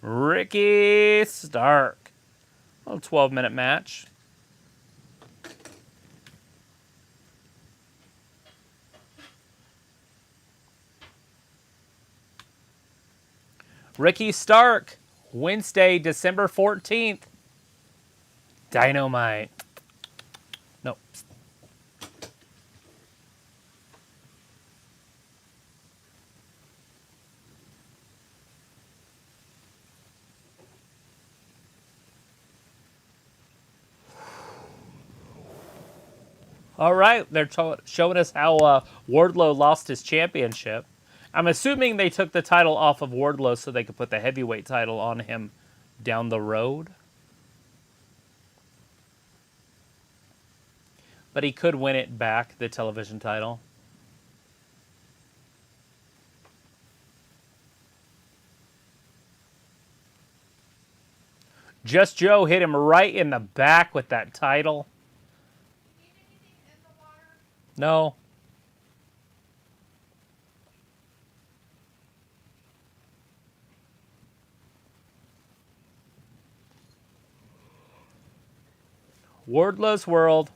Ricky Stark. A little 12-minute match. Ricky Stark. Wednesday, December 14th. Dynamite. No. All right, they're showing us how Wardlow lost his championship. I'm assuming they took the title off of Wardlow so they could put the heavyweight title on him down the road. But he could win it back, the television title. Just Joe hit him right in the back with that title. No. Wardlow's World.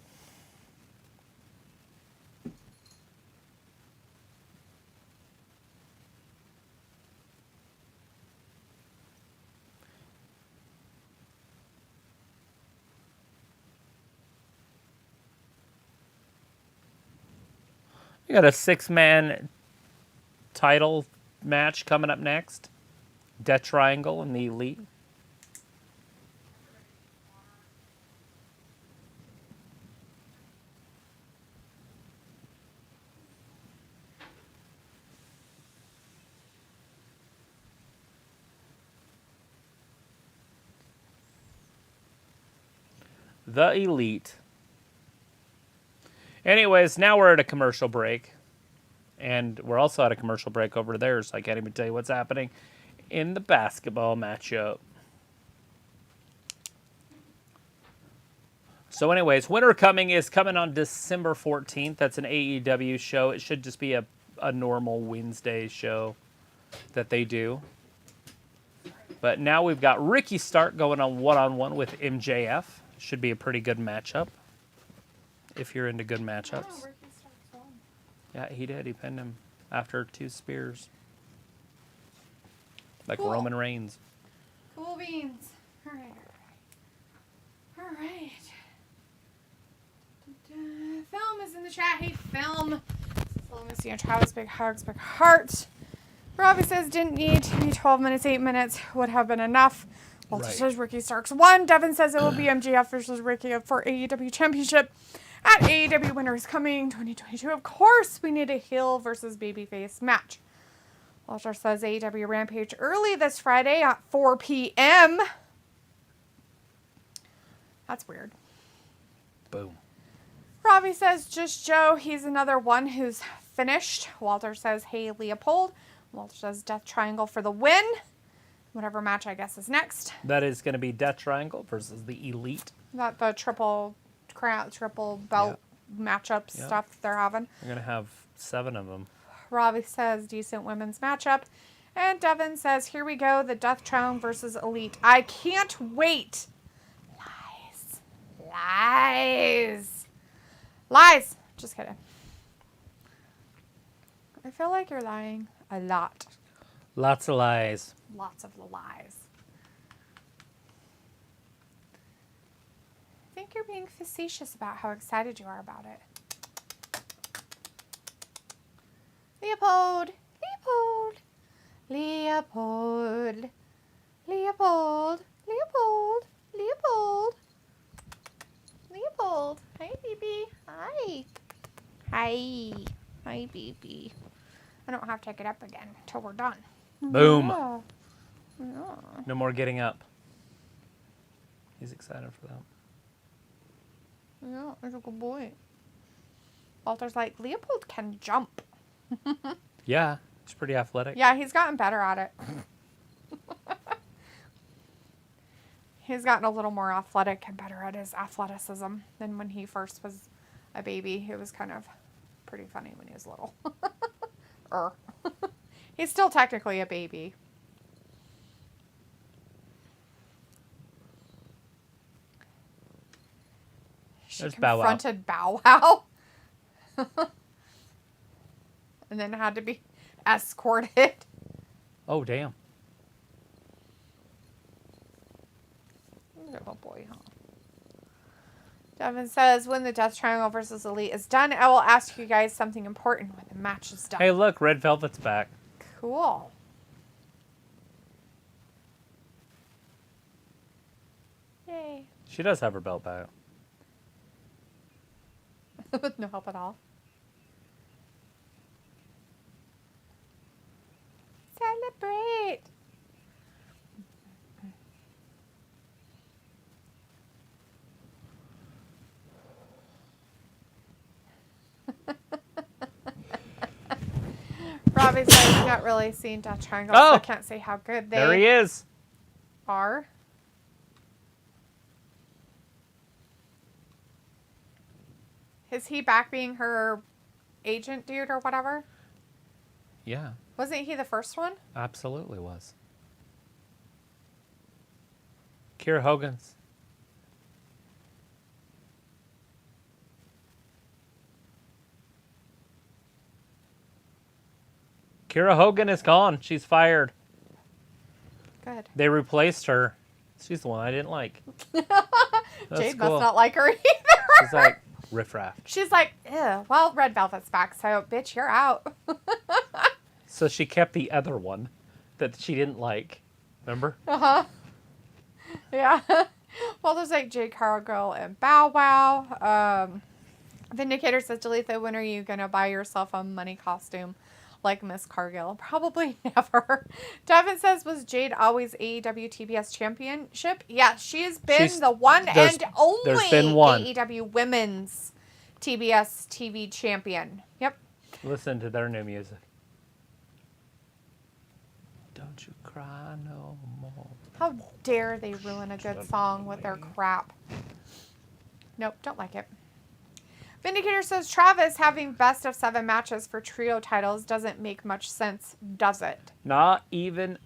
We got a 6-man title match coming up next. Death Triangle and the Elite. The Elite. Anyways, now we're at a commercial break. And we're also at a commercial break over there, so I can't even tell you what's happening in the basketball matchup. So anyways, Winter Coming is coming on December 14th. That's an AEW show. It should just be a normal Wednesday show that they do. But now we've got Ricky Stark going on one-on-one with MJF. Should be a pretty good matchup. If you're into good matchups. Yeah, he did. He pinned him after 2 spears. Like cool. Roman Reigns. Cool beans. All right. All right. Film is in the chat. Hey, film. Film is seeing Travis. Big hugs. Big heart. Robbie says didn't need to be 12 minutes. 8 minutes would have been enough. Walter says Ricky Starks won. Devin says it will be MJF versus Ricky for AEW Championship. At AEW Winter is Coming 2022. Of course, we need a heel versus babyface match. Walter says AEW Rampage early this Friday at 4 p.m. That's weird. Boom. Robbie says just Joe. He's another one who's finished. Walter says, hey, Leopold. Walter says Death Triangle for the win. Whatever match I guess is next. That is going to be Death Triangle versus the Elite. That the triple belt matchup stuff they're having. We're going to have 7 of them. Robbie says, decent women's matchup. And Devin says, here we go, the Death Triangle versus Elite. I can't wait. Lies. Lies. Lies. Just kidding. I feel like you're lying a lot. Lots of lies. Lots of lies. I think you're being facetious about how excited you are about it. Leopold. Leopold. Leopold. Leopold. Leopold. Leopold. Leopold. Hi, baby. Hi. Hi. Hi, baby. I don't have to get up again until we're done. Boom. Yeah. Yeah. No more getting up. He's excited for that. Yeah, he's a good boy. Walter's like, Leopold can jump. Yeah, he's pretty athletic. Yeah, he's gotten better at it. He's gotten a little more athletic and better at his athleticism than when he first was a baby. It was kind of pretty funny when he was little. He's still technically a baby. She There's Bow Wow. confronted Bow Wow. And then had to be escorted. Oh, damn. Oh boy, huh? Devin says, when the Death Triangle versus Elite is done, I will ask you guys something important when the match is done. Hey, look, Red Velvet's back. Cool. Yay. She does have her belt back. With no help at all. Celebrate. Robbie said he's not really seen Death Triangle, so I can't say how good they There he is. are. Is he back being her agent dude or whatever? Yeah, Wasn't he the first one? absolutely was. Kiera Hogan's. Kiera Hogan is gone. She's fired. Good. They replaced her. She's the one I didn't like. Jade cool. must not like her either. She's like, riffraff. She's like, ew, well, Red Velvet's back, so bitch, you're out. So she kept the other one that she didn't like. Remember? Uh-huh. Yeah. Well, there's like Jade Cargill and Bow Wow. Vindicator says, Dalitha, when are you going to buy yourself a money costume like Miss Cargill? Probably never. Devin says, was Jade always AEW TBS championship? Yeah, she's been the one and only there's been one. AEW women's TBS TV champion. Yep. Listen to their new music. Don't you cry no more. How dare they ruin a good song with their crap. Nope, don't like it. Vindicator says, Travis having best of 7 matches for trio titles doesn't make much sense, does it? Not even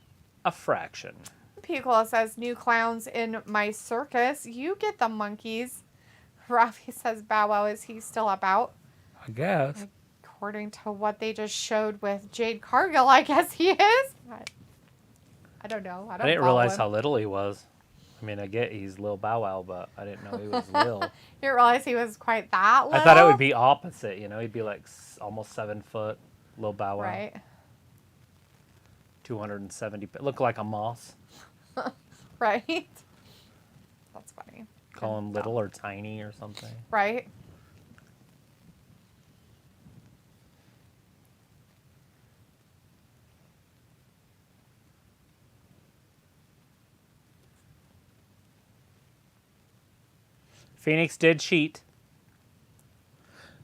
a fraction. Piccola says, new clowns in my circus. You get the monkeys. Rafi says, Bow Wow, is he still about? I guess. According to what they just showed with Jade Cargill, I guess he is. I don't know. I didn't realize how little he was. I mean, I get he's Lil Bow Wow, but I didn't know he was Lil. You didn't realize he was quite that little? I thought it would be opposite, you know? He'd be like almost 7 foot, Lil Bow Wow. Right. 270, look like a moss. Right? That's funny. Call him little or tiny or something. Right? Phoenix did cheat.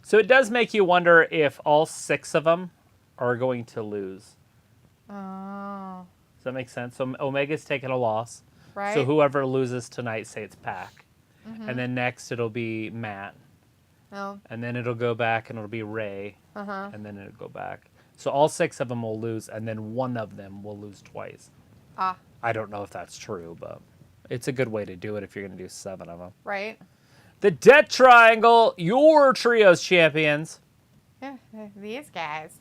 So it does make you wonder if all 6 of them are going to lose. Oh. Does that make sense? So Omega's taking a loss. Right. So whoever loses tonight, say it's Pac. Mm-hmm. And then next it'll be Matt. Oh. And then it'll go back and it'll be Ray. Uh-huh. And then it'll go back. So all 6 of them will lose, and then one of them will lose twice. Ah. I don't know if that's true, but it's a good way to do it if you're going to do 7 of them. Right. The Death Triangle, your trios champions. Yeah, these guys.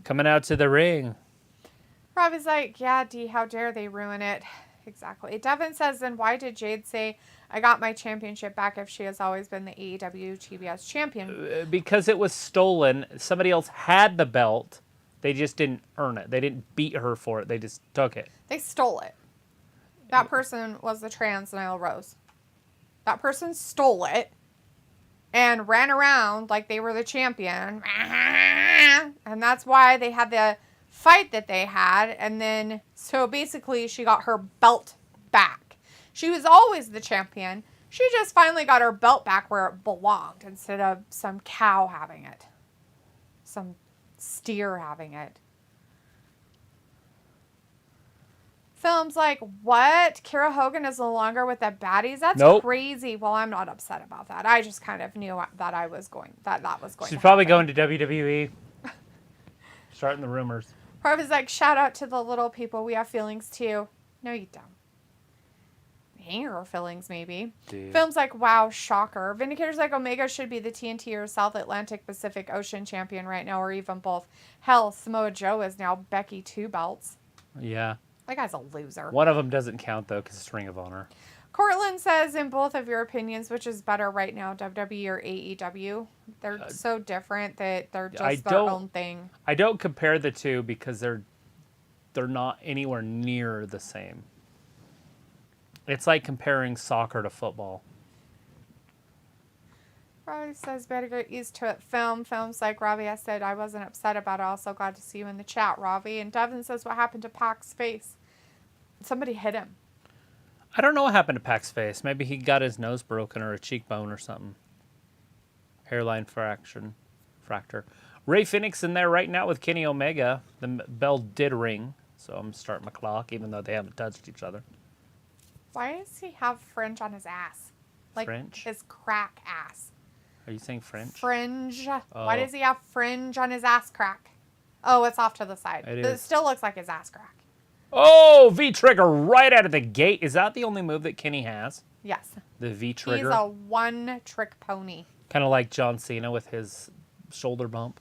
Coming out to the ring. Robbie's like, yeah, D, how dare they ruin it? Exactly. Devin says, then why did Jade say, I got my championship back if she has always been the AEW TBS champion? Because it was stolen. Somebody else had the belt. They just didn't earn it. They didn't beat her for it. They just took it. They stole it. That person was the trans Nyla Rose. That person stole it and ran around like they were the champion. And that's why they had the fight that they had. And then, so basically she got her belt back. She was always the champion. She just finally got her belt back where it belonged instead of some cow having it. Some steer having it. Film's like, what? Kira Hogan is no longer with the baddies? That's crazy. Well, I'm not upset about that. I just kind of knew that that was going She's to probably happen. going to WWE. Starting the rumors. Harvey's like, shout out to the little people. We have feelings too. No, you don't. Hanger feelings, maybe. Dude. Film's like, wow, shocker. Vindicator's like, Omega should be the TNT or South Atlantic Pacific Ocean champion right now, or even both. Hell, Samoa Joe is now Becky 2 belts. Yeah. That guy's a loser. One of them doesn't count, though, because it's Ring of Honor. Cortland says, in both of your opinions, which is better right now, WWE or AEW? They're so different that they're just their own thing. I don't compare the two because they're not anywhere near the same. It's like comparing soccer to football. Robbie says, better get used to it. Film's like, Robbie, I said I wasn't upset about it. Also glad to see you in the chat, Robbie. And Devin says, what happened to Pac's face? Somebody hit him. I don't know what happened to Pac's face. Maybe he got his nose broken or a cheekbone or something. Hairline fracture. Ray Phoenix in there right now with Kenny Omega. The bell did ring, so I'm starting my clock, even though they haven't touched each other. Why does he have fringe on his ass? Like Fringe? his crack ass. Are you saying French? Fringe. Oh. Why does he have fringe on his ass crack? Oh, it's off to the side. It still looks like his ass crack. Oh, V-trigger right out of the gate. Is that the only move that Kenny has? Yes. The V-trigger? He's a one-trick pony. Kind of like John Cena with his shoulder bump.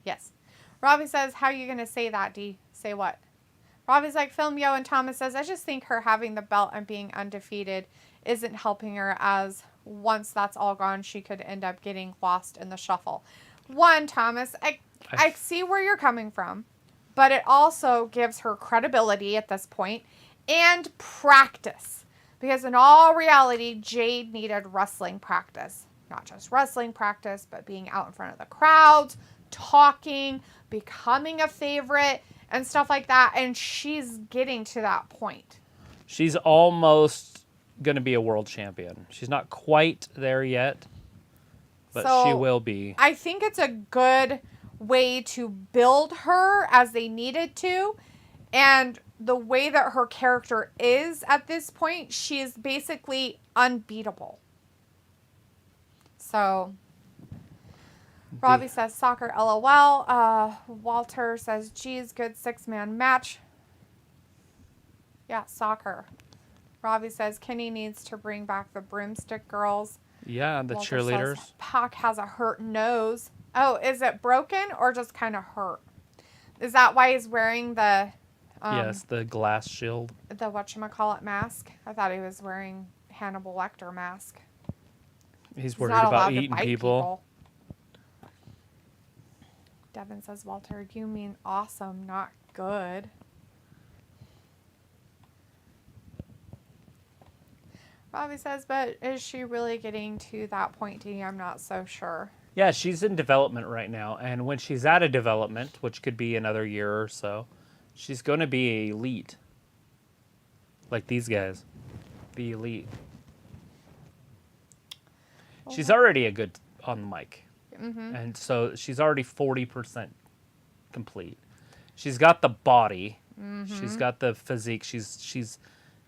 Yes. Robbie says, how are you going to say that, D? Say what? Robbie's like, Film Yo, and Thomas says, I just think her having the belt and being undefeated isn't helping her, as once that's all gone, she could end up getting lost in the shuffle. One, Thomas, I see where you're coming from, but it also gives her credibility at this point and practice. Because in all reality, Jade needed wrestling practice. Not just wrestling practice, but being out in front of the crowds, talking, becoming a favorite, and stuff like that. And she's getting to that point. She's almost going to be a world champion. She's not quite there yet, but so she will be. I think it's a good way to build her as they needed to. And the way that her character is at this point, she is basically unbeatable. So Robbie says soccer LOL. Walter says, geez, good 6-man match. Yeah, soccer. Robbie says Kenny needs to bring back the broomstick girls. Yeah, the Walter cheerleaders. Says Pac has a hurt nose. Oh, is it broken or just kind of hurt? Is that why he's wearing the... yes, the glass shield. The whatchamacallit mask? I thought he was wearing Hannibal Lecter mask. He's worried about eating people. Devin says, Walter, you mean awesome, not good. Robbie says, but is she really getting to that point, D? I'm not so sure. Yeah, she's in development right now. And when she's out of development, which could be another year or so, she's going to be elite. Like these guys. Be elite. She's already a good on the mic. Mm-hmm. And so she's already 40% complete. She's got the body. Mm-hmm. She's got the physique. She's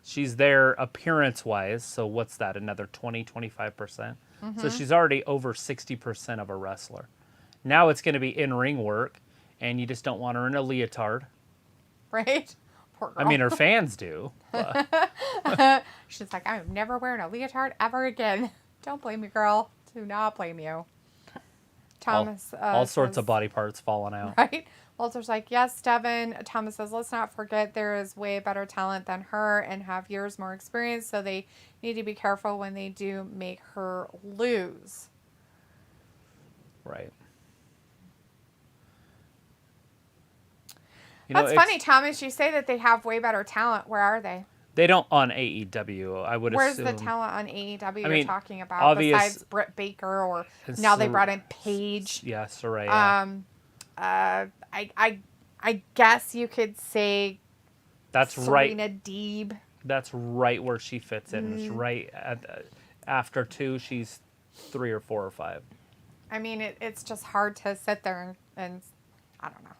She's there appearance-wise, so what's that, another 20, 25%? So she's already over 60% of a wrestler. Now it's going to be in-ring work, and you just don't want her in a leotard. Right? Poor girl. I mean, her fans do. But. She's like, I'm never wearing a leotard ever again. Don't blame me, girl. Do not blame you. Thomas all sorts says, of body parts falling out. Right? Walter's like, yes, Devin. Thomas says, let's not forget there is way better talent than her and have years more experience, so they need to be careful when they do make her lose. Right. That's funny, Thomas. You say that they have way better talent. Where are they? They don't on AEW, I would Where's assume. the talent on AEW I mean, you're talking about besides Britt Baker or now they brought in Paige? Yeah, Saraya. I guess you could say that's Serena right. Deeb. That's right where she fits in. It's right after 2, she's 3 or 4 or 5. I mean, it's just hard to sit there and I don't know.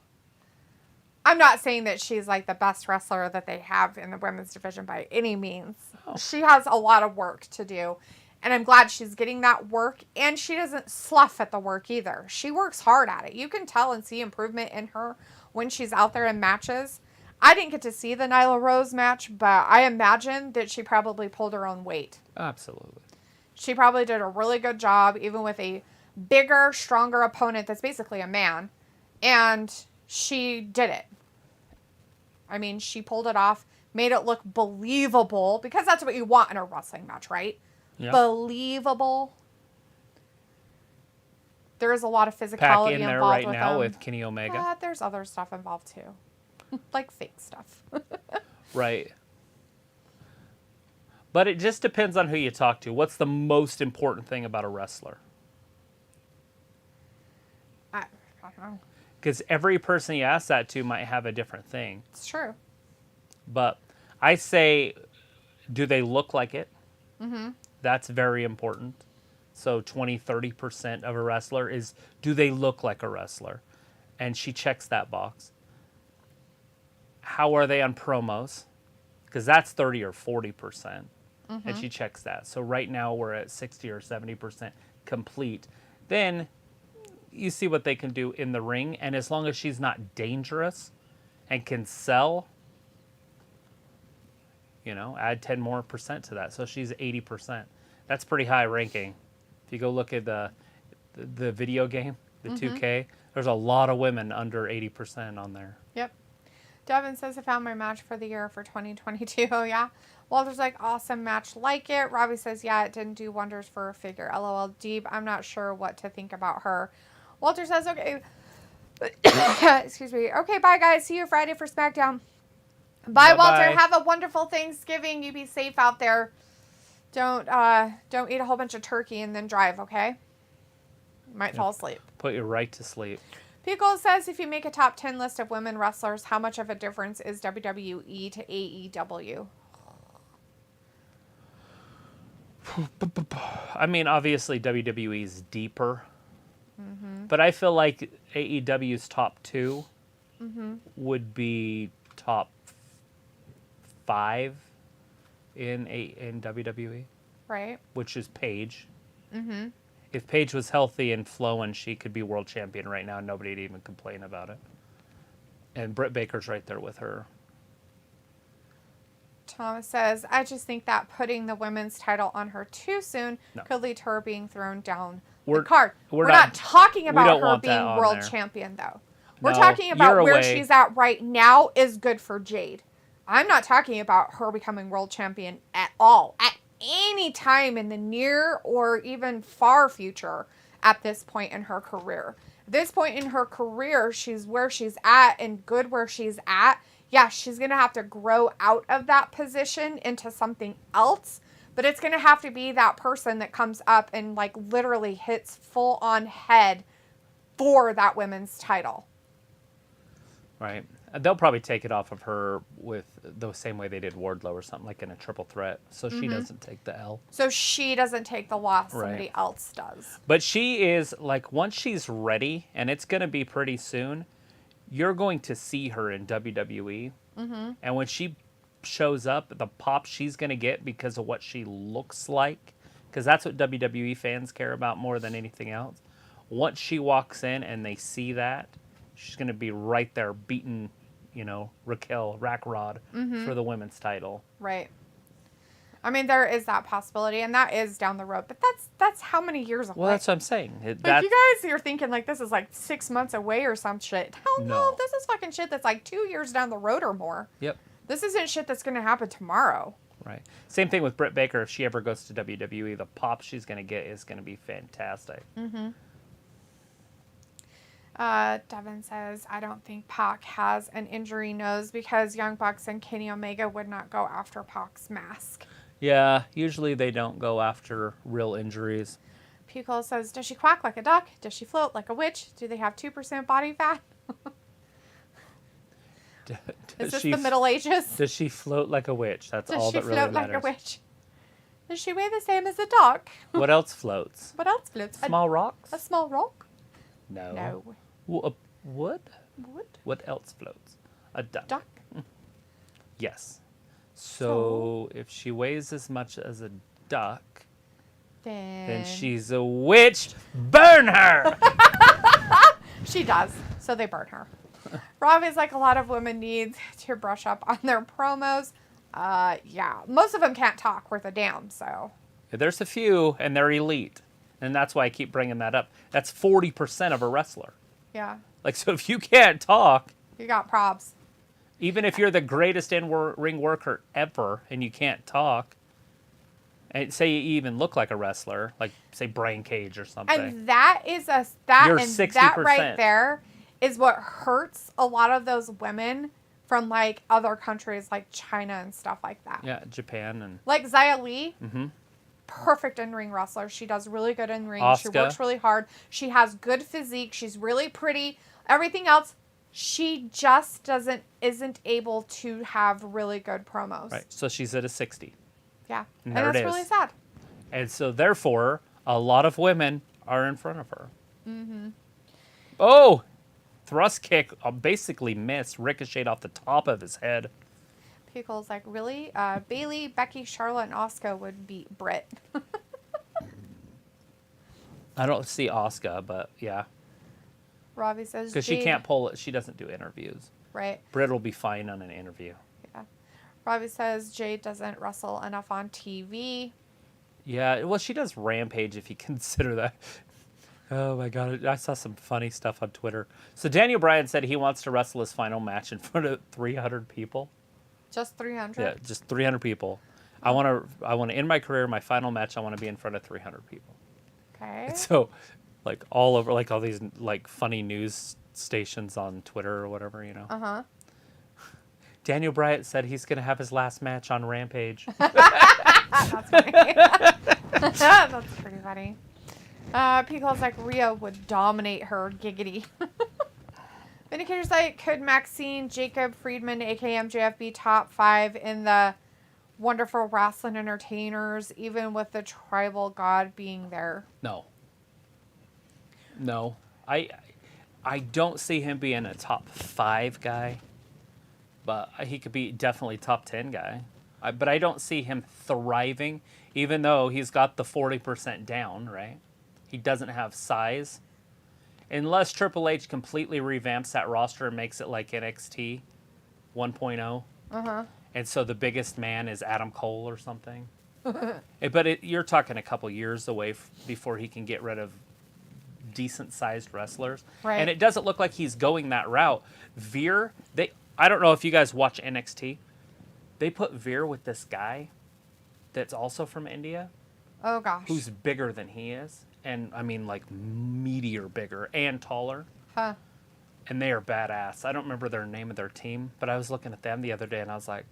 I'm not saying that she's like the best wrestler that they have in the women's division by any means. Oh. She has a lot of work to do. And I'm glad she's getting that work. And she doesn't slough at the work either. She works hard at it. You can tell and see improvement in her when she's out there in matches. I didn't get to see the Nyla Rose match, but I imagine that she probably pulled her own weight. Absolutely. She probably did a really good job, even with a bigger, stronger opponent that's basically a man. And she did it. I mean, she pulled it off, made it look believable, because that's what you want in a wrestling match, right? Yeah. Believable. There is a lot of physicality Pack in there involved right now with Kenny Omega. But there's other stuff involved too, like fake stuff. Right. But it just depends on who you talk to. What's the most important thing about a wrestler? I don't know. Because every person you ask that to might have a different thing. It's true. But I say, do they look like it? Mm-hmm. That's very important. So 20, 30% of a wrestler is, do they look like a wrestler? And she checks that box. How are they on promos? Because that's 30 or 40%. Mm-hmm. And she checks that. So right now we're at 60 or 70% complete. Then you see what they can do in the ring, and as long as she's not dangerous and can sell, add 10% more to that. So she's 80%. That's pretty high ranking. If you go look at the video game, the 2K, there's a lot of women under 80% on there. Yep. Devin says, I found my match for the year for 2022. Oh, yeah. Walter's like, awesome match, like it. Robbie says, yeah, it didn't do wonders for a figure. LOL, Deep. I'm not sure what to think about her. Walter says, okay. Excuse me. Okay, bye, guys. See you Friday for SmackDown. Bye, Walter. Have a wonderful Thanksgiving. You be safe out there. Don't eat a whole bunch of turkey and then drive, okay? You might fall asleep. Put you right to sleep. Pickle says, if you make a top 10 list of women wrestlers, how much of a difference is WWE to AEW? I mean, obviously WWE is deeper. Mm-hmm. But I feel like AEW's top 2 would be top 5 in WWE. Right. Which is Paige. Mm-hmm. If Paige was healthy and flowing, she could be world champion right now. Nobody'd even complain about it. And Britt Baker's right there with her. Thomas says, I just think that putting the women's title on her too soon could lead to her being thrown down the card. We're not talking about her being world champion, though. We're talking about where she's at right now is good for Jade. I'm not talking about her becoming world champion at all, at any time in the near or even far future at this point in her career. At this point in her career, she's where she's at and good where she's at. Yeah, she's going to have to grow out of that position into something else. But it's going to have to be that person that comes up and like literally hits full on head for that women's title. Right. They'll probably take it off of her with the same way they did Wardlow or something, like in a triple threat. So she doesn't take the L. So she doesn't take the loss. Somebody else does. But she is, like, once she's ready, and it's going to be pretty soon, you're going to see her in WWE. Mm-hmm. And when she shows up, the pop she's going to get because of what she looks like, because that's what WWE fans care about more than anything else. Once she walks in and they see that, she's going to be right there beating, Raquel Rackrod for the women's title. Right. I mean, there is that possibility, and that is down the road. But that's how many years away? Well, that's what I'm saying. You guys, you're thinking like this is like 6 months away or some shit. Hell no, this is fucking shit that's like 2 years down the road or more. Yep. This isn't shit that's going to happen tomorrow. Right. Same thing with Britt Baker. If she ever goes to WWE, the pop she's going to get is going to be fantastic. Mm-hmm. Devin says, I don't think Pac has an injury nose because Young Bucks and Kenny Omega would not go after Pac's mask. Yeah, usually they don't go after real injuries. Pickle says, does she quack like a duck? Does she float like a witch? Do they have 2% body fat? Is this the Middle Ages? Does she float like a witch? That's all that really matters. Does she float like a witch? Does she weigh the same as a duck? What else floats? What else floats? Small rocks? A small rock? No. Wood? Wood? What else floats? A duck. Duck? Yes. So if she weighs as much as a duck, then she's a witch. Burn her! She does. So they burn her. Robbie's like a lot of women need to brush up on their promos. Yeah. Most of them can't talk worth a damn, so. There's a few, and they're elite. And that's why I keep bringing that up. That's 40% of a wrestler. Yeah. Like, so if you can't talk. You got probs. Even if you're the greatest in-ring worker ever and you can't talk, and say you even look like a wrestler, like, say, Brian Cage or something. And that is that 60%. That right there is what hurts a lot of those women from, like, other countries like China and stuff like that. Yeah, Japan. And like Xia Li. Mm-hmm. Perfect in-ring wrestler. She does really good in ring. Asuka. She works really hard. She has good physique. She's really pretty. Everything else, she just isn't able to have really good promos. Right. So she's at a 60. Yeah. And that's really sad. And so therefore, a lot of women are in front of her. Mm-hmm. Oh! Thrust kick basically missed, ricocheted off the top of his head. Pickle's like, really? Bailey, Becky, Charlotte, and Asuka would beat Britt. I don't see Asuka, but yeah. Robbie says because she can't pull it. She doesn't do interviews. Right. Britt will be fine on an interview. Yeah. Robbie says Jade doesn't wrestle enough on TV. Yeah, well, she does Rampage if you consider that. Oh my God, I saw some funny stuff on Twitter. So Daniel Bryan said he wants to wrestle his final match in front of 300 people. Just 300? Yeah, just 300 people. I want to end my career, my final match, I want to be in front of 300 people. Okay. And so, like, all over, like, all these, like, funny news stations on Twitter or whatever, you know. Uh-huh. Daniel Bryan said he's going to have his last match on Rampage. That's funny. That's pretty funny. Pico's like, Rhea would dominate her, giggity. Vindicator's like, could Maxine, Jacob, Friedman, aka MJF, be top 5 in the wonderful wrestling entertainers, even with the tribal god being there? No. I don't see him being a top 5 guy, but he could be definitely top 10 guy. But I don't see him thriving, even though he's got the 40% down, right? He doesn't have size. Unless Triple H completely revamps that roster and makes it like NXT 1.0. Uh-huh. And so the biggest man is Adam Cole or something. But you're talking a couple years away before he can get rid of decent-sized wrestlers. Right. And it doesn't look like he's going that route. Veer, I don't know if you guys watch NXT. They put Veer with this guy that's also from India. Oh, gosh. Who's bigger than he is. And, I mean, like, meteor bigger and taller. Huh. And they are badass. I don't remember their name of their team, but I was looking at them the other day, and I was like,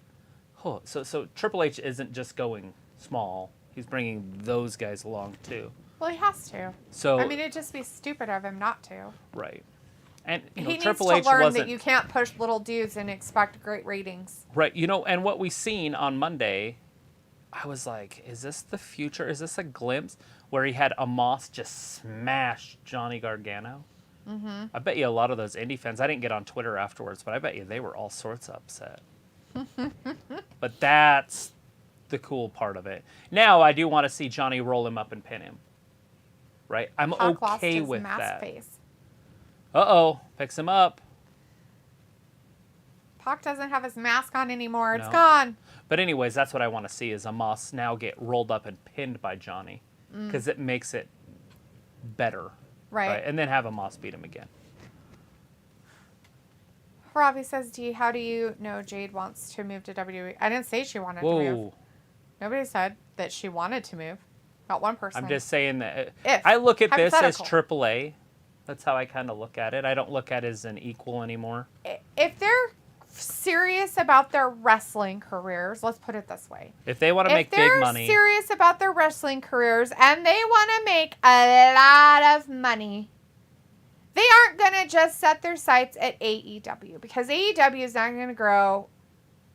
oh. So Triple H isn't just going small. He's bringing those guys along, too. Well, he has to. So I mean, it'd just be stupid of him not to. Right. And, he Triple needs H to learn wasn't, that you can't push little dudes and expect great ratings. Right. And what we seen on Monday, I was like, is this the future? Is this a glimpse where he had Amos just smash Johnny Gargano? Mm-hmm. I bet you a lot of those indie fans, I didn't get on Twitter afterwards, but I bet you they were all sorts of upset. But that's the cool part of it. Now I do want to see Johnny roll him up and pin him. Right? I'm Pac lost okay his with mask that. face. Uh-oh. Picks him up. Pac doesn't have his mask on anymore. It's No. gone. But anyways, that's what I want to see is Amos now get rolled up and pinned by Johnny. Because it makes it better. Right. And then have Amos beat him again. Robbie says, D, how do you know Jade wants to move to WWE? I didn't say she wanted to move. Whoa. Nobody said that she wanted to move. Not one person. I'm just saying that If. I look at this as Hypothetical. AAA. That's how I kind of look at it. I don't look at it as an equal anymore. If they're serious about their wrestling careers, let's put it this way. If they want to make big money. If they're serious about their wrestling careers and they want to make a lot of money, they aren't going to just set their sights at AEW because AEW is not going to grow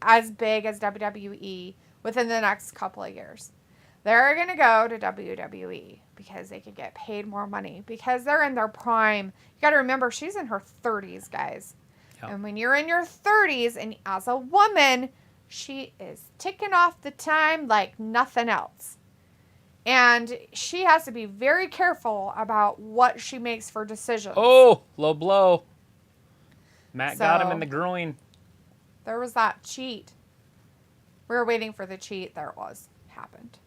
as big as WWE within the next couple of years. They're going to go to WWE because they could get paid more money because they're in their prime. You got to remember, she's in her 30s, guys. Yep. And when you're in your 30s and as a woman, she is ticking off the time like nothing else. And she has to be very careful about what she makes for decisions. Oh, low blow. Matt got him in the groin. There was that cheat. We were waiting for the cheat. There it was. Happened.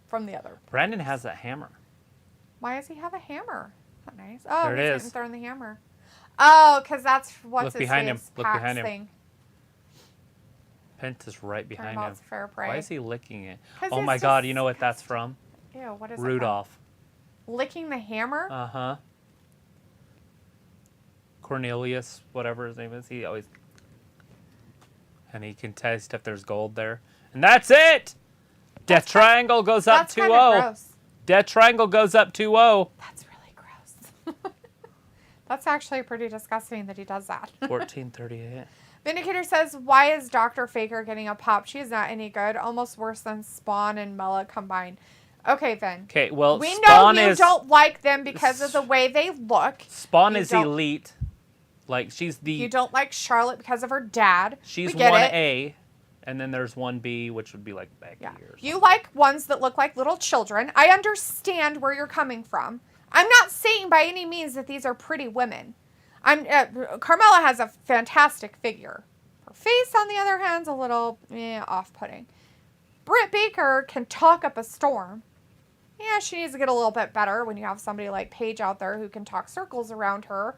From the other. Brandon has that hammer. Why does he have a hammer? Not nice. Oh, There it he's is. throwing the hammer. Oh, because that's what's Look his behind face, him. Look Pac's behind him. thing. Pent is right behind him. Turnabout's fair play. Why is he licking it? 'Cause Oh it's my God, you know what that's from? Ew, what is Rudolph. it from? Licking the hammer? Uh-huh. Cornelius, whatever his name is. He always... And he can taste if there's gold there. And that's it! Death Triangle goes up That's 2-0. kind of gross. Death Triangle goes up 2-0. That's really gross. That's actually pretty disgusting that he does that. 14:38. Vindicator says, why is Dr. Faker getting a pop? She is not any good. Almost worse than Spawn and Mella combined. Okay, Vin. Okay, well, We Spawn know you is... don't like them because of the way they look. Spawn You is don't- elite. Like, she's the... You don't like Charlotte because of her dad. She's We get it. 1A, and then there's 1B, which would be like Becky Yeah. or something. You like ones that look like little children. I understand where you're coming from. I'm not saying by any means that these are pretty women. Carmella has a fantastic figure. Her face, on the other hand, is a little off-putting. Britt Baker can talk up a storm. Yeah, she needs to get a little bit better when you have somebody like Paige out there who can talk circles around her.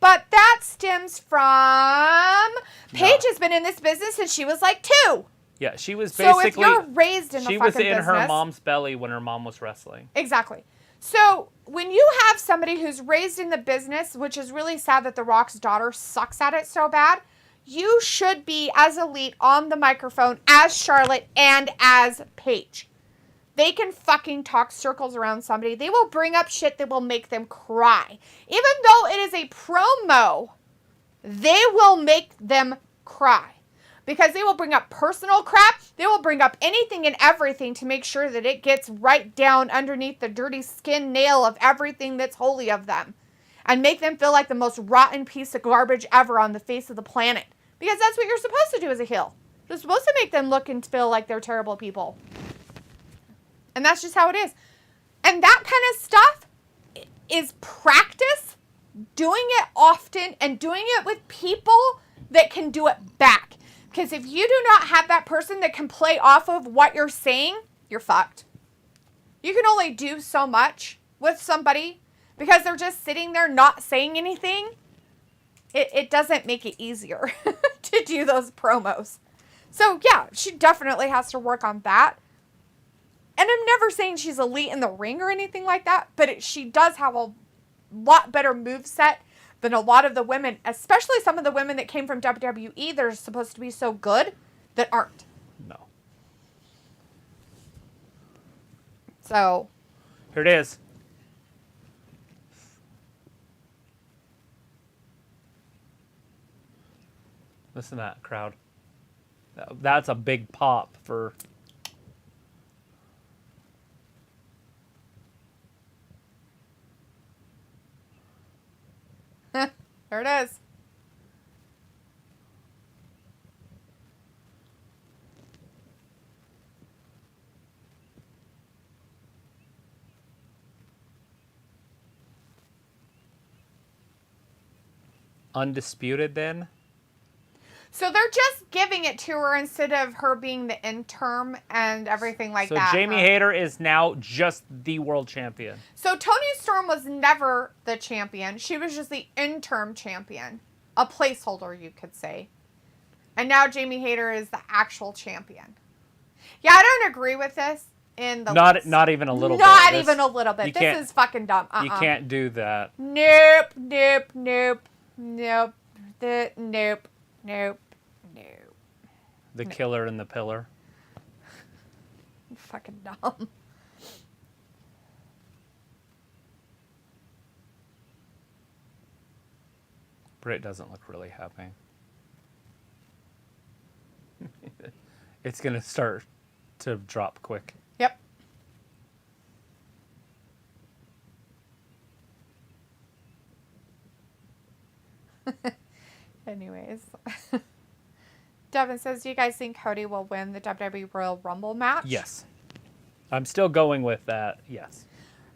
But that stems from Paige has been in this business since she was like 2. Yeah, she was So basically... if you're raised in the she fucking was in business, her mom's belly when her mom was wrestling. Exactly. So when you have somebody who's raised in the business, which is really sad that The Rock's daughter sucks at it so bad, you should be as elite on the microphone as Charlotte and as Paige. They can fucking talk circles around somebody. They will bring up shit that will make them cry. Even though it is a promo, they will make them cry. Because they will bring up personal crap. They will bring up anything and everything to make sure that it gets right down underneath the dirty skin nail of everything that's holy of them. And make them feel like the most rotten piece of garbage ever on the face of the planet. Because that's what you're supposed to do as a heel. You're supposed to make them look and feel like they're terrible people. And that's just how it is. And that kind of stuff is practice, doing it often, and doing it with people that can do it back. Because if you do not have that person that can play off of what you're saying, you're fucked. You can only do so much with somebody because they're just sitting there not saying anything. It doesn't make it easier to do those promos. So, yeah, she definitely has to work on that. And I'm never saying she's elite in the ring or anything like that, but she does have a lot better moveset than a lot of the women, especially some of the women that came from WWE that are supposed to be so good that aren't. No. So. Here it is. Listen to that crowd. That's a big pop for... There it is. undisputed then. So they're just giving it to her instead of her being the interim and everything like that. So Jamie Hayter is now just the world champion. So Toni Storm was never the champion. She was just the interim champion. A placeholder, you could say. And now Jamie Hayter is the actual champion. Yeah, I don't agree with this in the Not even a little bit. Not even a little bit. This is fucking dumb. You can't do that. Nope. The killer and the pillar. Fucking dumb. Britt doesn't look really happy. It's going to start to drop quick. Yep. Anyways. Devin says, do you guys think Cody will win the WWE Royal Rumble match? Yes. I'm still going with that. Yes.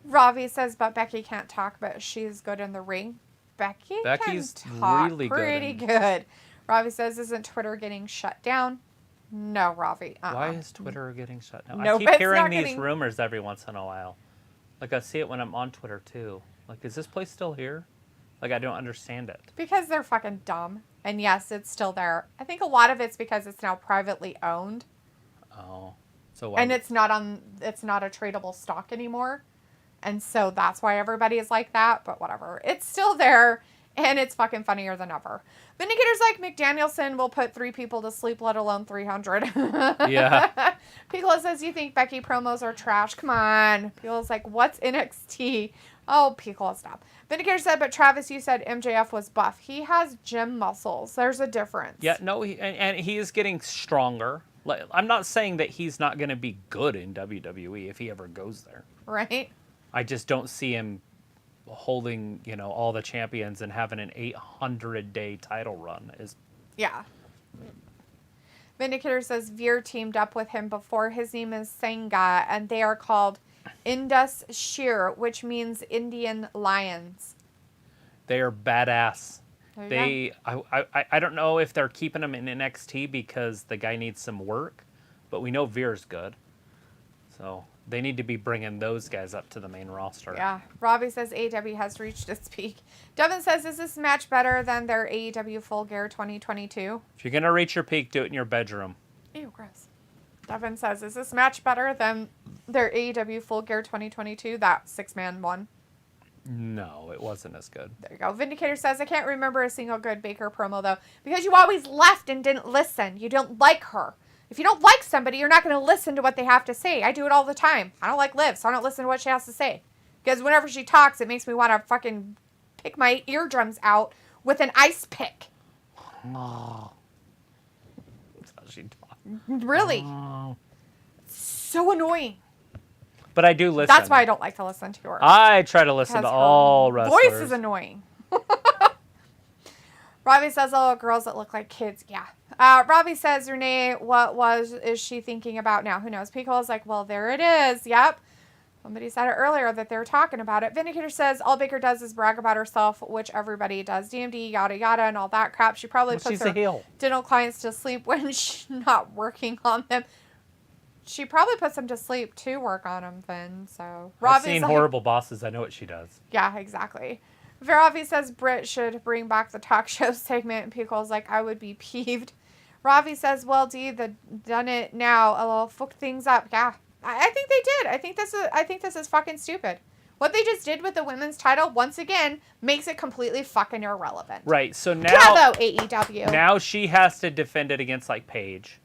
Ravi says, but Becky can't talk, but she's good in the ring. Becky's can talk really pretty good. Ravi says, isn't Twitter getting shut down? No, Ravi. Why is Twitter getting shut down? Nope, I keep it's hearing not these getting... rumors every once in a while. Like, I see it when I'm on Twitter, too. Like, is this place still here? Like, I don't understand it. Because they're fucking dumb. And yes, it's still there. I think a lot of it's because it's now privately owned. Oh. So why? And it's not a tradable stock anymore. And so that's why everybody is like that. But whatever. It's still there. And it's fucking funnier than ever. Vindicator's like, McDanielson will put 3 people to sleep, let alone 300. Yeah. Piccolo says, you think Becky promos are trash? Come on. Piccolo's like, what's NXT? Oh, Piccolo, stop. Vindicator said, but Travis, you said MJF was buff. He has gym muscles. There's a difference. Yeah, no, and he is getting stronger. I'm not saying that he's not going to be good in WWE if he ever goes there. Right? I just don't see him holding, all the champions and having an 800-day title run. Yeah. Vindicator says Veer teamed up with him before. His name is Sangha, and they are called Indus Sher, which means Indian lions. They are badass. I don't know if they're keeping him in NXT because the guy needs some work, but we know Veer's good. So they need to be bringing those guys up to the main roster. Yeah. Robbie says AEW has reached its peak. Devin says, is this match better than their AEW Full Gear 2022? If you're going to reach your peak, do it in your bedroom. Ew, gross. Devin says, is this match better than their AEW Full Gear 2022? That 6-man one. No, it wasn't as good. There you go. Vindicator says, I can't remember a single good Baker promo, though, because you always left and didn't listen. You don't like her. If you don't like somebody, you're not going to listen to what they have to say. I do it all the time. I don't like Liv, so I don't listen to what she has to say. Because whenever she talks, it makes me want to fucking pick my eardrums out with an ice pick. Oh. That's how she talks. Really. Oh. So annoying. But I do listen. That's why I don't like to listen to her. I try to listen to all wrestlers. Voice is annoying. Robbie says, oh, girls that look like kids. Yeah. Robbie says, Renee, is she thinking about now? Who knows? Pico's like, well, there it is. Yep. Somebody said it earlier that they were talking about it. Vindicator says, all Baker does is brag about herself, which everybody does. DMD, yada, yada, and all that crap. She probably puts her dental clients to sleep when she's not working on them. She probably puts them to sleep to work on them then. So I've seen Horrible Bosses. I know what she does. Yeah, exactly. Veravi says Britt should bring back the talk show segment. And Pico's like, I would be peeved. Ravi says, well, Dee, done it now. I'll fuck things up. Yeah, I think they did. I think this is fucking stupid. What they just did with the women's title, once again, makes it completely fucking irrelevant. Right, so now... Bravo, AEW. Now she has to defend it against, like, Paige.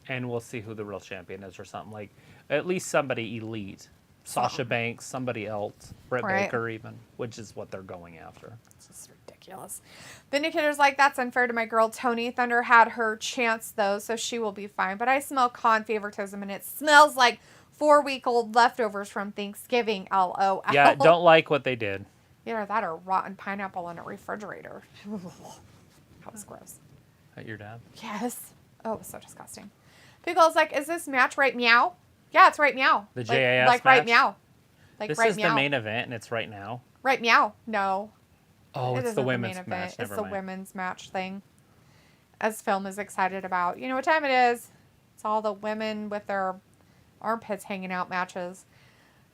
And we'll see who the real champion is or something. Like, at least somebody elite. Sasha Banks, somebody else. Britt Baker even, which is what they're going after. It's just ridiculous. Vindicator's like, that's unfair to my girl Tony. Thunder had her chance, though, so she will be fine. But I smell con favoritism, and it smells like 4-week-old leftovers from Thanksgiving, LOL. Yeah, don't like what they did. Either that or rotten pineapple in a refrigerator. That was gross. At your dad? Yes. Oh, it was so disgusting. Pickle's like, is this match right meow? Yeah, it's right meow. The JAS like match? right meow. Like this right is meow. the main event, and it's right now. Right meow. No. Oh, It it's isn't the main women's event. match. It's Never the mind. women's match thing. As Film is excited about. You know what time it is? It's all the women with their armpits hanging out matches.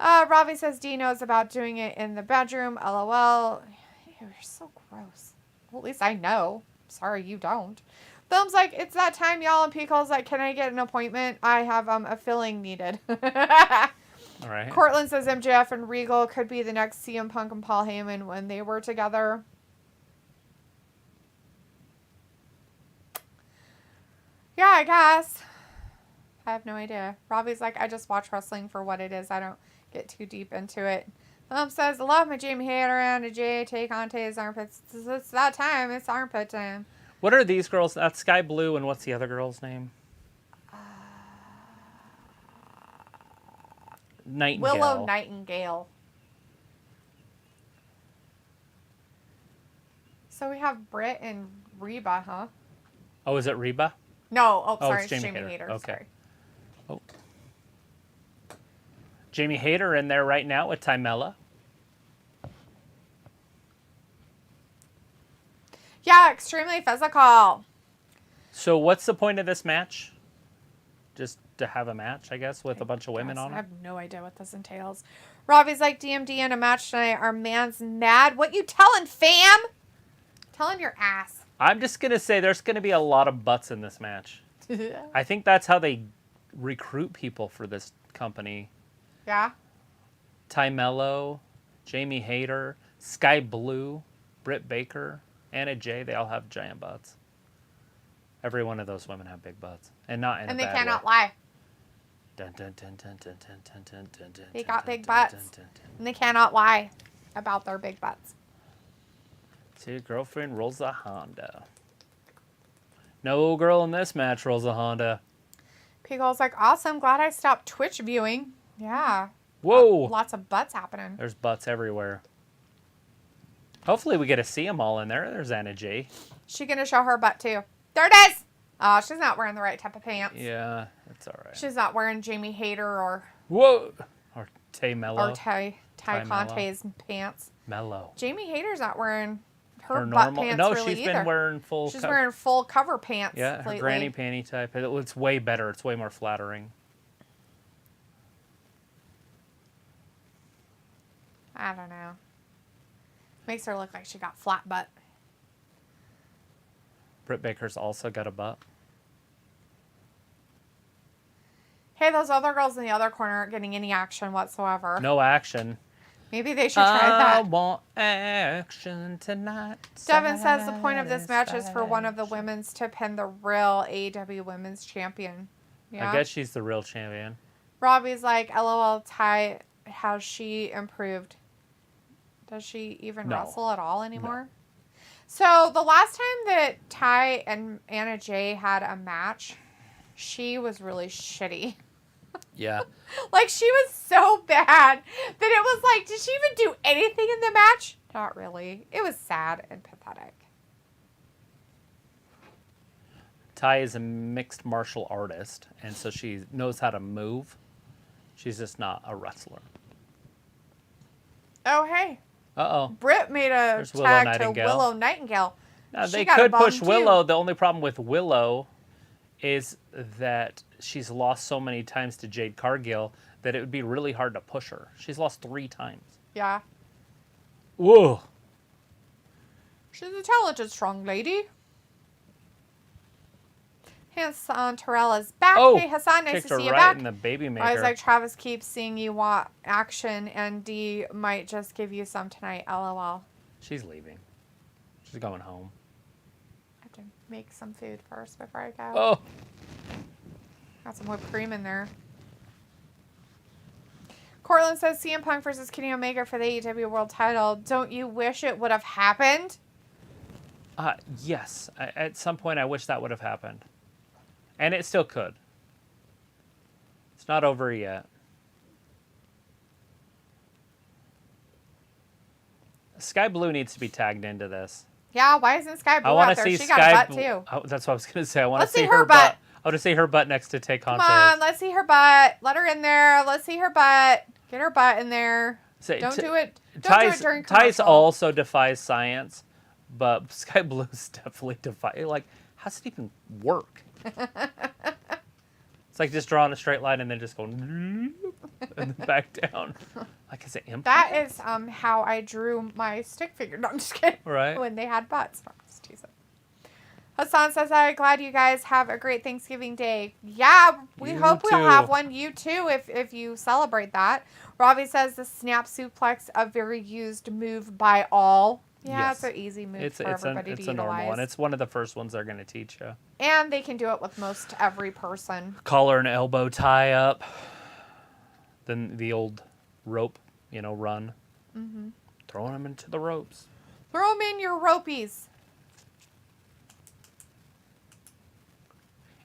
Robbie says Dee knows about doing it in the bedroom. LOL. Ew, you're so gross. Well, at least I know. Sorry, you don't. Film's like, it's that time, y'all. And Pickle's like, can I get an appointment? I have a filling needed. All right. Cortland says MJF and Regal could be the next CM Punk and Paul Heyman when they were together. Yeah, I guess. I have no idea. Robbie's like, I just watch wrestling for what it is. I don't get too deep into it. Says, I love my Jamie Hater and a J take on Tay's armpits. It's that time. It's armpit time. What are these girls? That's Sky Blue, and what's the other girl's name? Nightingale. Willow Nightingale. So we have Britt and Reba, huh? Oh, is it Reba? No. Oh, Sorry. it's It's Jamie Jamie Hayter. Hater. Okay. Sorry. Oh. Jamie Hayter in there right now with Tymella. Yeah, extremely physical. So what's the point of this match? Just to have a match, I guess, with a bunch of women on I it? have no idea what this entails. Robbie's like, DMD in a match tonight. Our man's mad. What you telling, fam? Telling your ass. I'm just going to say there's going to be a lot of butts in this match. I think that's how they recruit people for this company. Yeah? Tymella, Jamie Hayter, Sky Blue, Britt Baker, Anna Jay, they all have giant butts. Every one of those women have big butts. And not in And a they bad cannot way. lie. They got big butts. And they cannot lie about their big butts. See, your girlfriend rolls a Honda. No girl in this match rolls a Honda. Pickle's like, awesome. Glad I stopped Twitch viewing. Yeah. Whoa! Lots of butts happening. There's butts everywhere. Hopefully we get to see them all in there. There's Anna Jay. She gonna show her butt too. There it is! Oh, she's not wearing the right type of pants. Yeah, that's all right. She's not wearing Jamie Hater or Whoa! Or Tay Mello. Ty Conte's pants. Mello. Jamie Hater's not wearing her butt normal. pants No, really she's either. been wearing full. She's wearing full cover pants. Yeah, her lately. granny panty type. It's way better. It's way more flattering. I don't know. Makes her look like she got flat butt. Britt Baker's also got a butt. Hey, those other girls in the other corner aren't getting any action whatsoever. No action. Maybe they should try I that. want action tonight. Devin says the point of this match is for one of the women's to pin the real AEW Women's Champion. Yeah. I guess she's the real champion. Robbie's like, LOL, Ty, has she improved? Does she even No. wrestle at all anymore? So the last time that Ty and Anna Jay had a match, she was really shitty. Yeah. Like, she was so bad that it was like, did she even do anything in the match? Not really. It was sad and pathetic. Ty is a mixed martial artist, and so she knows how to move. She's just not a wrestler. Oh, hey. Uh-oh. Britt made a There's Willow tag to Nightingale. Willow Nightingale. Now, She they got a could bum, push too. Willow. The only problem with Willow is that she's lost so many times to Jade Cargill that it would be really hard to push her. She's lost 3 times. Yeah. Whoa. She's a talented, strong lady. Hassan Terrell back. Oh, Hey, Hassan, nice kicked to her see you right back. in the baby maker. I was like, Travis keeps seeing you want action, and D might just give you some tonight. LOL. She's leaving. She's going home. I have to make some food first before I go. Oh. Got some whipped cream in there. Cortland says CM Punk versus Kenny Omega for the AEW World Title. Don't you wish it would have happened? Yes. At some point, I wish that would have happened. And it still could. It's not over yet. Sky Blue needs to be tagged into this. Yeah, why isn't Sky Blue I want out to there? see She Sky got a butt Blue. too. Oh, that's what I was going to say. I want to Let's see see her her butt. butt. I want to see her butt next to Tay Come Conte. on, let's see her butt. Let her in there. Let's see her butt. Get her butt in there. Say, Don't do it. Don't do it during commercial. Tice also defies science, but Sky Blue's definitely defy. Like, how's it even work? It's like just drawing a straight line and then just going and then back down. Like, is it imprint? That is how I drew my stick figure. No, I'm just kidding. Right. When they had butts. No, just teasing. Hassan says, I'm glad you guys have a great Thanksgiving Day. Yeah, we hope we'll have one. You too, if you celebrate that. Robbie says the snap suplex, a very used move by all. Yeah, It's an easy move for everybody to utilize. It's a normal one. It's one of the first ones they're going to teach you. And they can do it with most every person. Collar and elbow tie up. Then the old rope, run. Mm-hmm. Throwing them into the ropes. Throw them in your ropies.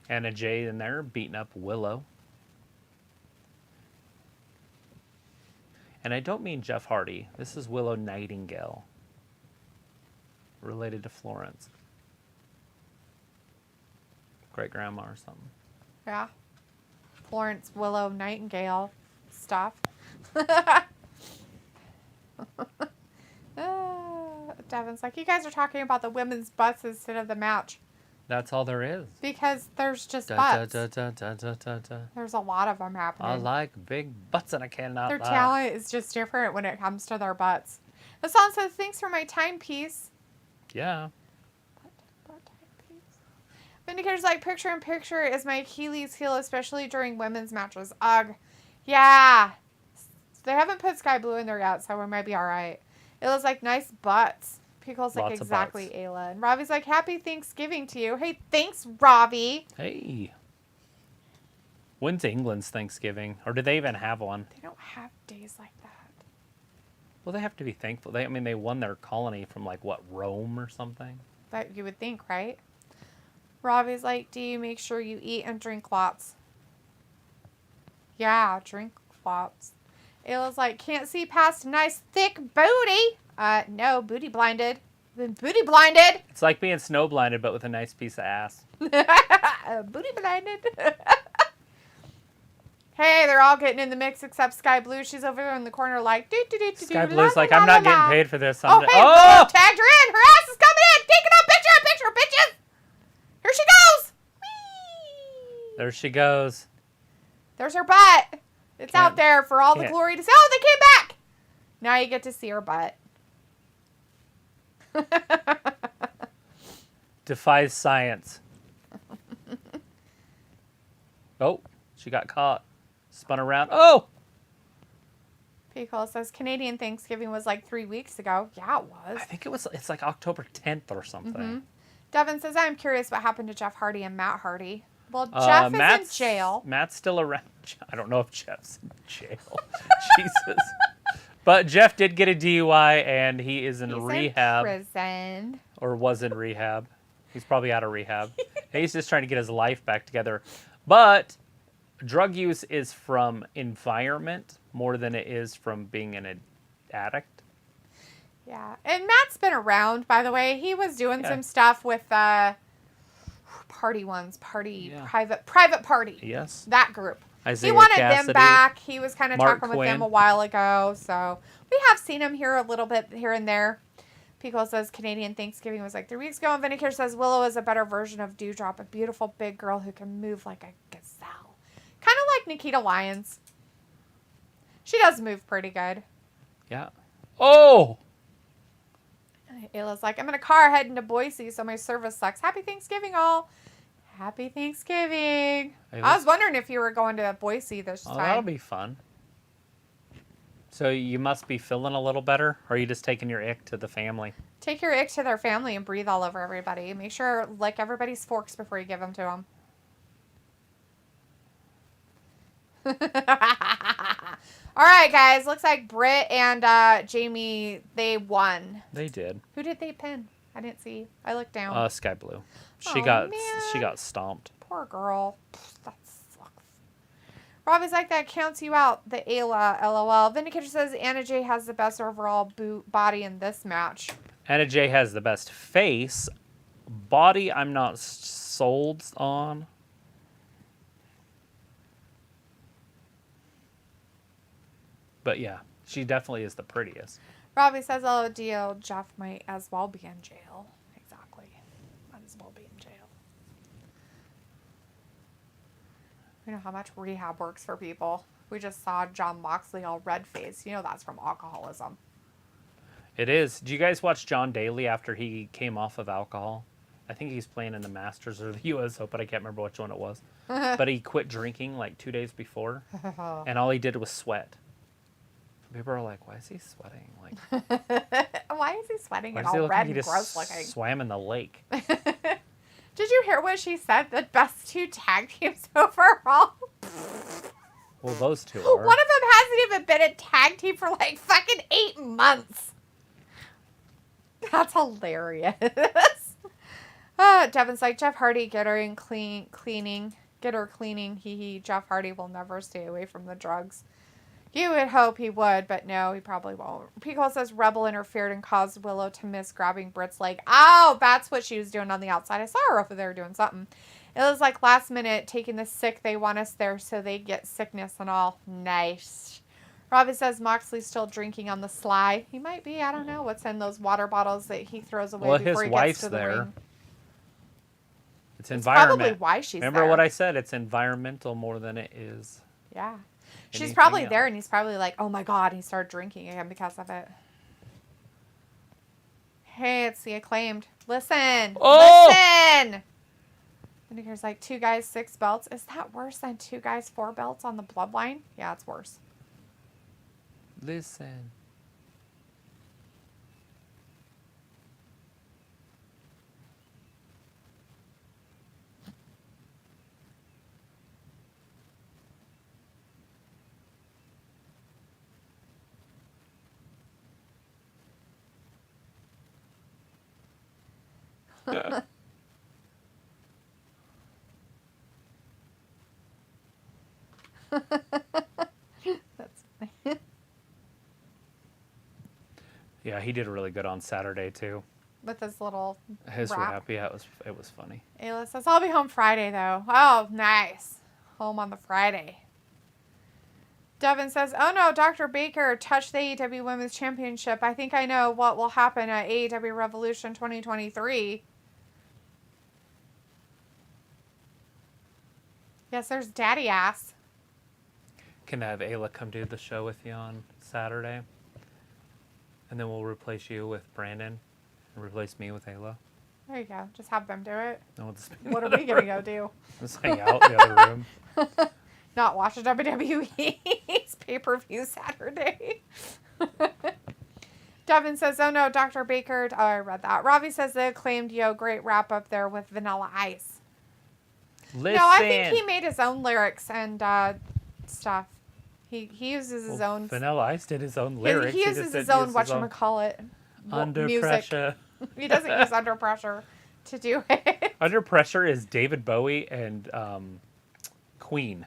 Anna Jay in there beating up Willow. And I don't mean Jeff Hardy. This is Willow Nightingale. Related to Florence. Great grandma or something. Yeah. Florence Willow Nightingale stuff. Devin's like, you guys are talking about the women's butts instead of the match. That's all there is. Because there's just butts. There's a lot of them happening. I like big butts and I cannot Their lie. talent is just different when it comes to their butts. The song says, thanks for my timepiece. Yeah. Butt timepiece. Vindicator's like, picture in picture is my Achilles heel, especially during women's matches. Ugh. Yeah. They haven't put Sky Blue in there yet, so we might be all right. It looks like nice butts. Pickle's like, exactly, Ayla. And Robbie's like, happy Thanksgiving to you. Hey, thanks, Robbie. Hey. When's England's Thanksgiving? Or do they even have one? They don't have days like that. Well, they have to be thankful. They won their colony from, Rome or something? That you would think, right? Robbie's like, do you make sure you eat and drink lots? Yeah, drink lots. Ayla's like, can't see past nice thick booty. No, booty blinded. Been booty blinded. It's like being snow blinded, but with a nice piece of ass. Booty blinded. Hey, they're all getting in the mix except Sky Blue. She's over there in the corner like, Sky Blue's like, I'm not getting paid for this. Oh, hey, oh! Tagged her in. Her ass is coming in. Taking a picture, bitches. Here she goes. Whee! There she goes. There's her butt. It's out there for all the glory to see. Oh, they came back. Now you get to see her butt. Defies science. Oh, she got caught. Spun around. Oh! Pickle says Canadian Thanksgiving was like 3 weeks ago. Yeah, it was. I think it's like October 10th or something. Mm-hmm. Devin says, I'm curious what happened to Jeff Hardy and Matt Hardy. Well, Jeff is in jail. Matt's still around. I don't know if Jeff's in jail. Jesus. But Jeff did get a DUI, and he is in rehab. In prison. Or was in rehab. He's probably out of rehab. He's just trying to get his life back together. But drug use is from environment more than it is from being an addict. Yeah. And Matt's been around, by the way. He was doing some stuff with private party. Yes. That group. Isiah, he wanted Cassidy, them back. He was kind of Mark talking with Quinn. them a while ago. So we have seen him here a little bit here and there. Pico says Canadian Thanksgiving was like 3 weeks ago. And Vindicator says Willow is a better version of Dewdrop, a beautiful big girl who can move like a gazelle. Kind of like Nikita Lyons. She does move pretty good. Yeah. Oh! Ayla's like, I'm in a car heading to Boise, so my service sucks. Happy Thanksgiving, all. Happy Thanksgiving. I was wondering if you were going to Boise this time. That'll be fun. So you must be feeling a little better, or are you just taking your ick to the family? Take your ick to their family and breathe all over everybody. Make sure, lick everybody's forks before you give them to them. All right, guys. Looks like Britt and Jamie, they won. They did. Who did they pin? I didn't see. I looked down. Sky Blue. She got stomped. Poor girl. That sucks. Robbie's like, that counts you out. The Ayla, LOL. Vindicator says Anna Jay has the best overall body in this match. Anna Jay has the best face. Body, I'm not sold on. But yeah, She definitely is the prettiest. Robbie says, oh, deal. Jeff might as well be in jail. Exactly. Might as well be in jail. You know how much rehab works for people. We just saw John Moxley all red-faced. You know that's from alcoholism. It is. Did you guys watch John Daly after he came off of alcohol? I think he's playing in the Masters or the U.S. Open. I can't remember which one it was. But he quit drinking like 2 days before, and all he did was sweat. People are like, why is he sweating? Like, why is he sweating and does he all look red like he and just gross looking? swam in the lake. Did you hear what she said? The best 2 tag teams overall? Well, those two are. One of them hasn't even been a tag team for like fucking 8 months. That's hilarious. Devin's like, Jeff Hardy, get her in cleaning. Get her cleaning. Hee. Jeff Hardy will never stay away from the drugs. You would hope he would, but no, he probably won't. Pico says Rebel interfered and caused Willow to miss grabbing Britt's leg. Oh, that's what she was doing on the outside. I saw her over there doing something. It was like last minute, taking the sick. They want us there so they get sickness and all. Nice. Robbie says Moxley's still drinking on the sly. He might be. I don't know what's in those water bottles that he throws away before he gets to the ring. It's environment. Probably why she's Remember there. what I said? It's environmental more than it is. Yeah. She's anything probably there, else. and he's probably like, oh my God, and he started drinking again because of it. Hey, it's the Acclaimed. Listen. Oh! Listen! And here's like 2 guys, 6 belts. Is that worse than 2 guys, 4 belts on the Bloodline? Yeah, it's worse. Listen. That's funny. Yeah, he did really good on Saturday too. With his little His rap. rap, yeah, it was funny. Ayla says, I'll be home Friday, though. Oh, nice. Home on the Friday. Devin says, oh no, Dr. Baker touched the AEW Women's Championship. I think I know what will happen at AEW Revolution 2023. Yes, there's daddy ass. Can I have Ayla come do the show with you on Saturday? And then we'll replace you with Brandon and replace me with Ayla. There you go. Just have them do it. No, we'll just be What are we going to go do? Just hang out in the other room. Not watch a WWE's pay-per-view Saturday. Devin says, oh no, Dr. Baker. Oh, I read that. Robbie says the Acclaimed, great wrap up there with Vanilla Ice. Listen. No, I think he made his own lyrics and stuff. He uses his own. Vanilla Ice did his own lyrics. He uses his own whatchamacallit Under music. Pressure. He doesn't use Under Pressure to do it. Under Pressure is David Bowie and Queen.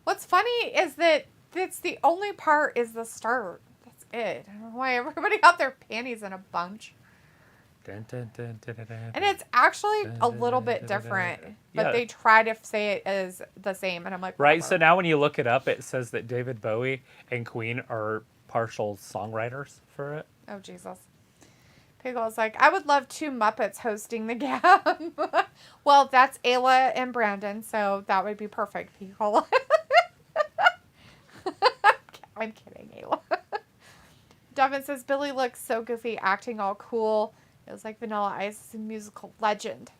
What's funny is that it's the only part is the start. That's it. I don't know why everybody got their panties in a bunch. Dun, dun, dun, dun, dun, dun, And it's actually a little bit dun, dun, different, dun. but Yeah. they try to say it as the same, and I'm like, Right, whatever. so now when you look it up, it says that David Bowie and Queen are partial songwriters for it. Oh, Jesus. Piggle's like, I would love 2 Muppets hosting the gam. Well, that's Ayla and Brandon, so that would be perfect, Piggle. I'm kidding, Ayla. Devin says, Billy looks so goofy, acting all cool. It was like Vanilla Ice is a musical legend.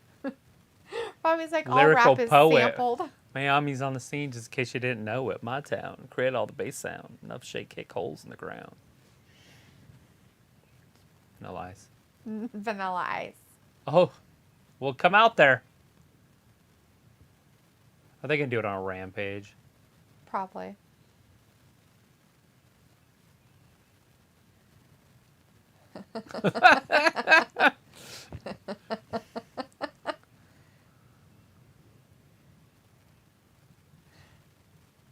Bobby's like, all Lyrical rap is poet. sampled. Miami's on the scene, just in case you didn't know it. My town. Create all the bass sound. Enough shake kick holes in the ground. No lies. Vanilla Ice. Oh, well, come out there. Are they going to do it on a Rampage? Probably.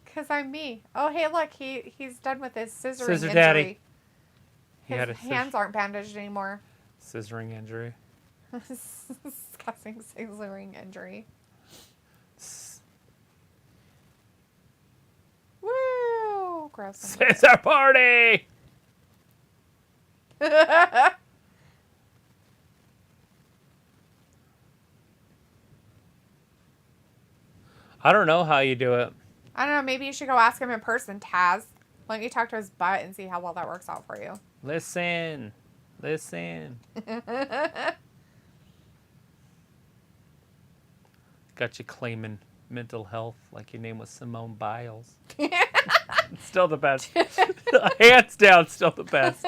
Because I'm me. Oh, hey, look, he's done with his scissoring Scissor injury. Daddy. He His had a hands aren't bandaged anymore. scissoring injury. Discussing scissoring injury. Woo! gross. It's our party! I don't know how you do it. I don't know. Maybe you should go ask him in person, Taz. Why don't you talk to his butt and see how well that works out for you? Listen. Got you claiming mental health like your name was Simone Biles. Still the best. Hands down, still the best.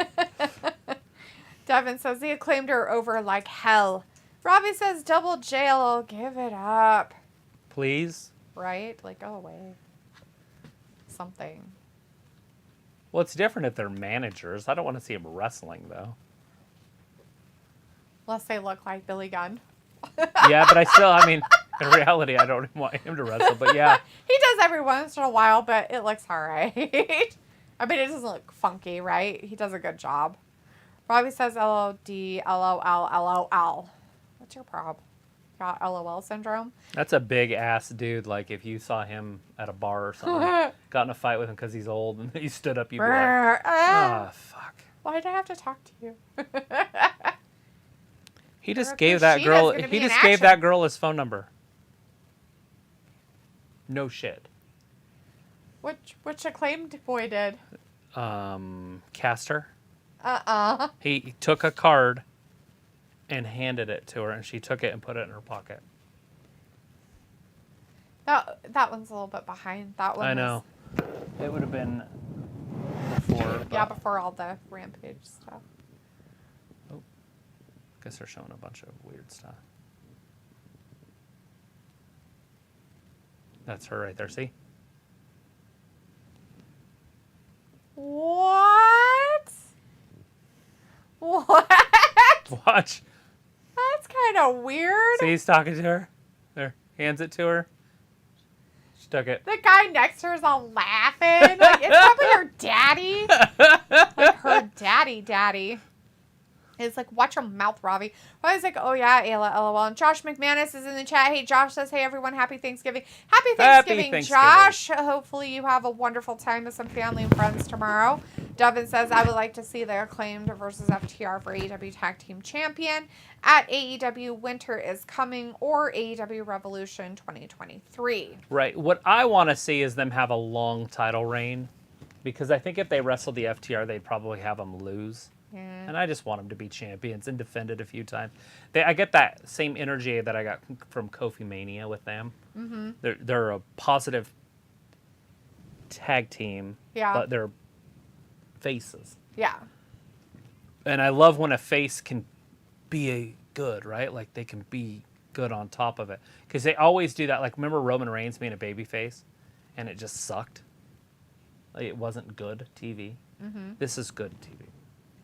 Devin says the Acclaimed are over like hell. Robbie says double jail. Give it up. Please? Right? Like, go away. Something. Well, it's different if they're managers. I don't want to see them wrestling, though. Unless they look like Billy Gunn. Yeah, but in reality, I don't want him to wrestle, but yeah. He does every once in a while, but it looks all right. I mean, it doesn't look funky, right? He does a good job. Robbie says LOD, LOL, LOL. What's your prob? Got LOL syndrome? That's a big ass dude. Like, if you saw him at a bar or something, got in a fight with him because he's old, and he stood up, you'd be like, oh, fuck. Why did I have to talk to you? He just gave that girl his phone number. No shit. Which Acclaimed boy did? Caster. Uh-uh. He took a card and handed it to her, and she took it and put it in her pocket. That one's a little bit behind. That one. I know. It would have been before. Yeah, before all the Rampage stuff. Oh, guess they're showing a bunch of weird stuff. That's her right there. See? What? What? Watch. That's kind of weird. See, he's talking to her. There, hands it to her. She took it. The guy next to her is all laughing. Like, it's probably her daddy. Like, her daddy. It's like, watch your mouth, Robbie. I was like, oh yeah, Ayla, LOL. And Josh McManus is in the chat. Hey, Josh says, hey, everyone, happy Thanksgiving. Happy Thanksgiving, Josh. Hopefully you have a wonderful time with some family and friends tomorrow. Devin says, I would like to see the Acclaimed versus FTR for AEW Tag Team Champion at AEW Winter is Coming or AEW Revolution 2023. Right. What I want to see is them have a long title reign, because I think if they wrestled the FTR, they'd probably have them lose. Yeah. And I just want them to be champions and defend it a few times. I get that same energy that I got from Kofi Mania with them. Mm-hmm. They're a positive tag team, but they're faces. Yeah. And I love when a face can be good, right? Like, they can be good on top of it. Because they always do that. Like, remember Roman Reigns being a babyface? And it just sucked. Like, it wasn't good TV. Mm-hmm. This is good TV.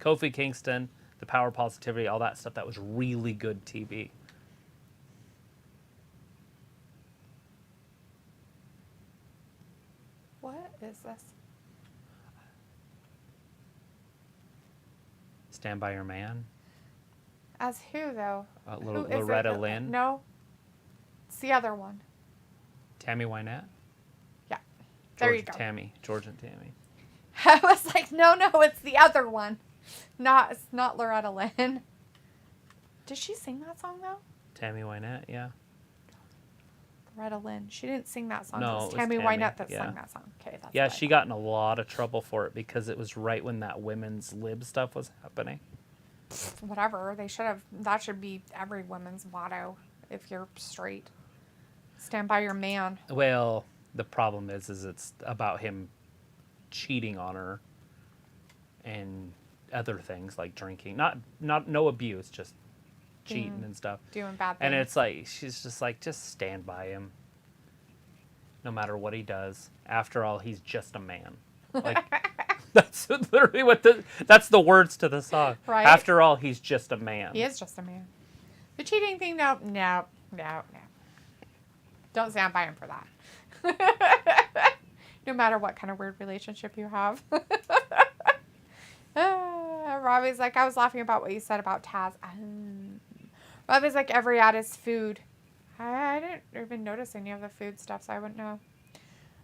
Kofi Kingston, the power positivity, all that stuff, that was really good TV. What is this? Stand By Your Man. As who, though? Who is Loretta it? Lynn. No. It's the other one. Tammy Wynette. Yeah. There you go. George and Tammy. I was like, no, it's the other one. It's not Loretta Lynn. Did she sing that song, though? Tammy Wynette, yeah. Loretta Lynn. She didn't sing that song. No, it was it Tammy was Wynette that yeah. sang that song. Okay, that's Yeah, she got in a lot of trouble for it because it was right when that women's lib stuff was happening. Whatever. That should be every woman's motto if you're straight. Stand by your man. Well, the problem is it's about him cheating on her and other things like drinking. No abuse, just cheating and stuff. Doing bad things. And it's like, she's just like, just stand by him. No matter what he does. After all, he's just a man. Like, that's literally that's the words to the song. Right. After all, he's just a man. He is just a man. The cheating thing, no. Don't stand by him for that. No matter what kind of weird relationship you have. Robbie's like, I was laughing about what you said about Taz. Robbie's like, every ad is food. I didn't even notice any of the food stuff, so I wouldn't know.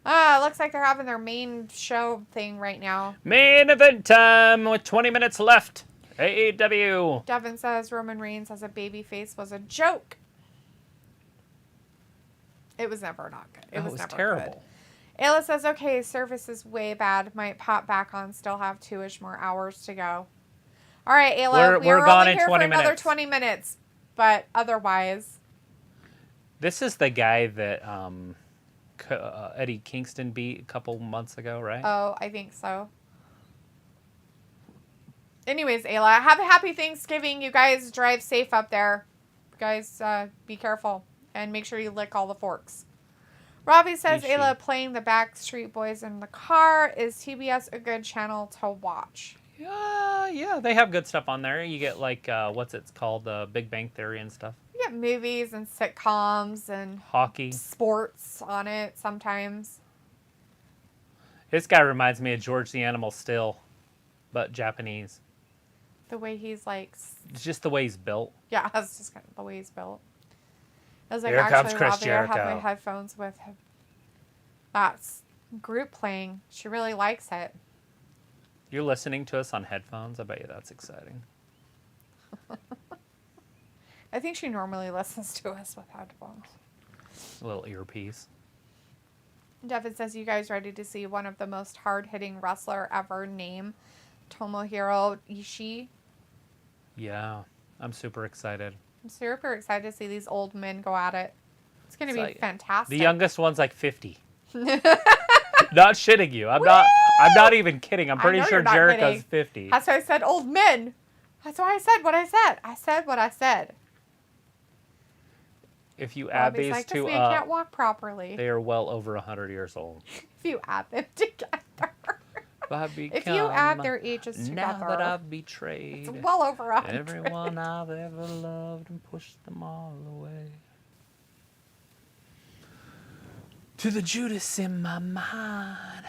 Looks like they're having their main show thing right now. Main event time with 20 minutes left. AEW. Devin says Roman Reigns as a babyface was a joke. It was never not good. It was never terrible. Good. Ayla says, okay, service is way bad. Might pop back on. Still have 2-ish more hours to go. All right, Ayla. We're gone in 20 for minutes. another 20 minutes. But otherwise. This is the guy that Eddie Kingston beat a couple months ago, right? Oh, I think so. Anyways, Ayla, have a happy Thanksgiving. You guys drive safe up there. You guys, be careful. And make sure you lick all the forks. Robbie says, Ayla playing the Backstreet Boys in the car. Is TBS a good channel to watch? Yeah, they have good stuff on there. You get like, what's it called? Big Bang Theory and stuff. You get movies and sitcoms and hockey. Sports on it sometimes. This guy reminds me of George the Animal Still, but Japanese. The way he's like... It's just the way he's built. Yeah, that's just kind of the way he's built. I was like, Here comes Chris Robbie, Jericho. I have my headphones with that group playing. She really likes it. You're listening to us on headphones? I bet you that's exciting. I think she normally listens to us with headphones. A little earpiece. Devin says, you guys ready to see one of the most hard-hitting wrestler ever, name Tomohiro Ishii? Yeah, I'm super excited. I'm super excited to see these old men go at it. It's going to be like, fantastic. The youngest one's like 50. Not shitting you. I'm not even kidding. I'm pretty sure Jericho's 50. That's why I said old men. That's why I said what I said. I said what I said. If you add these two this man can't walk properly. They are well over 100 years old. If you add them together. If you add their ages together. Now that I've betrayed. It's well over 100. Everyone I've ever loved and pushed them all away. To the Judas in my mind.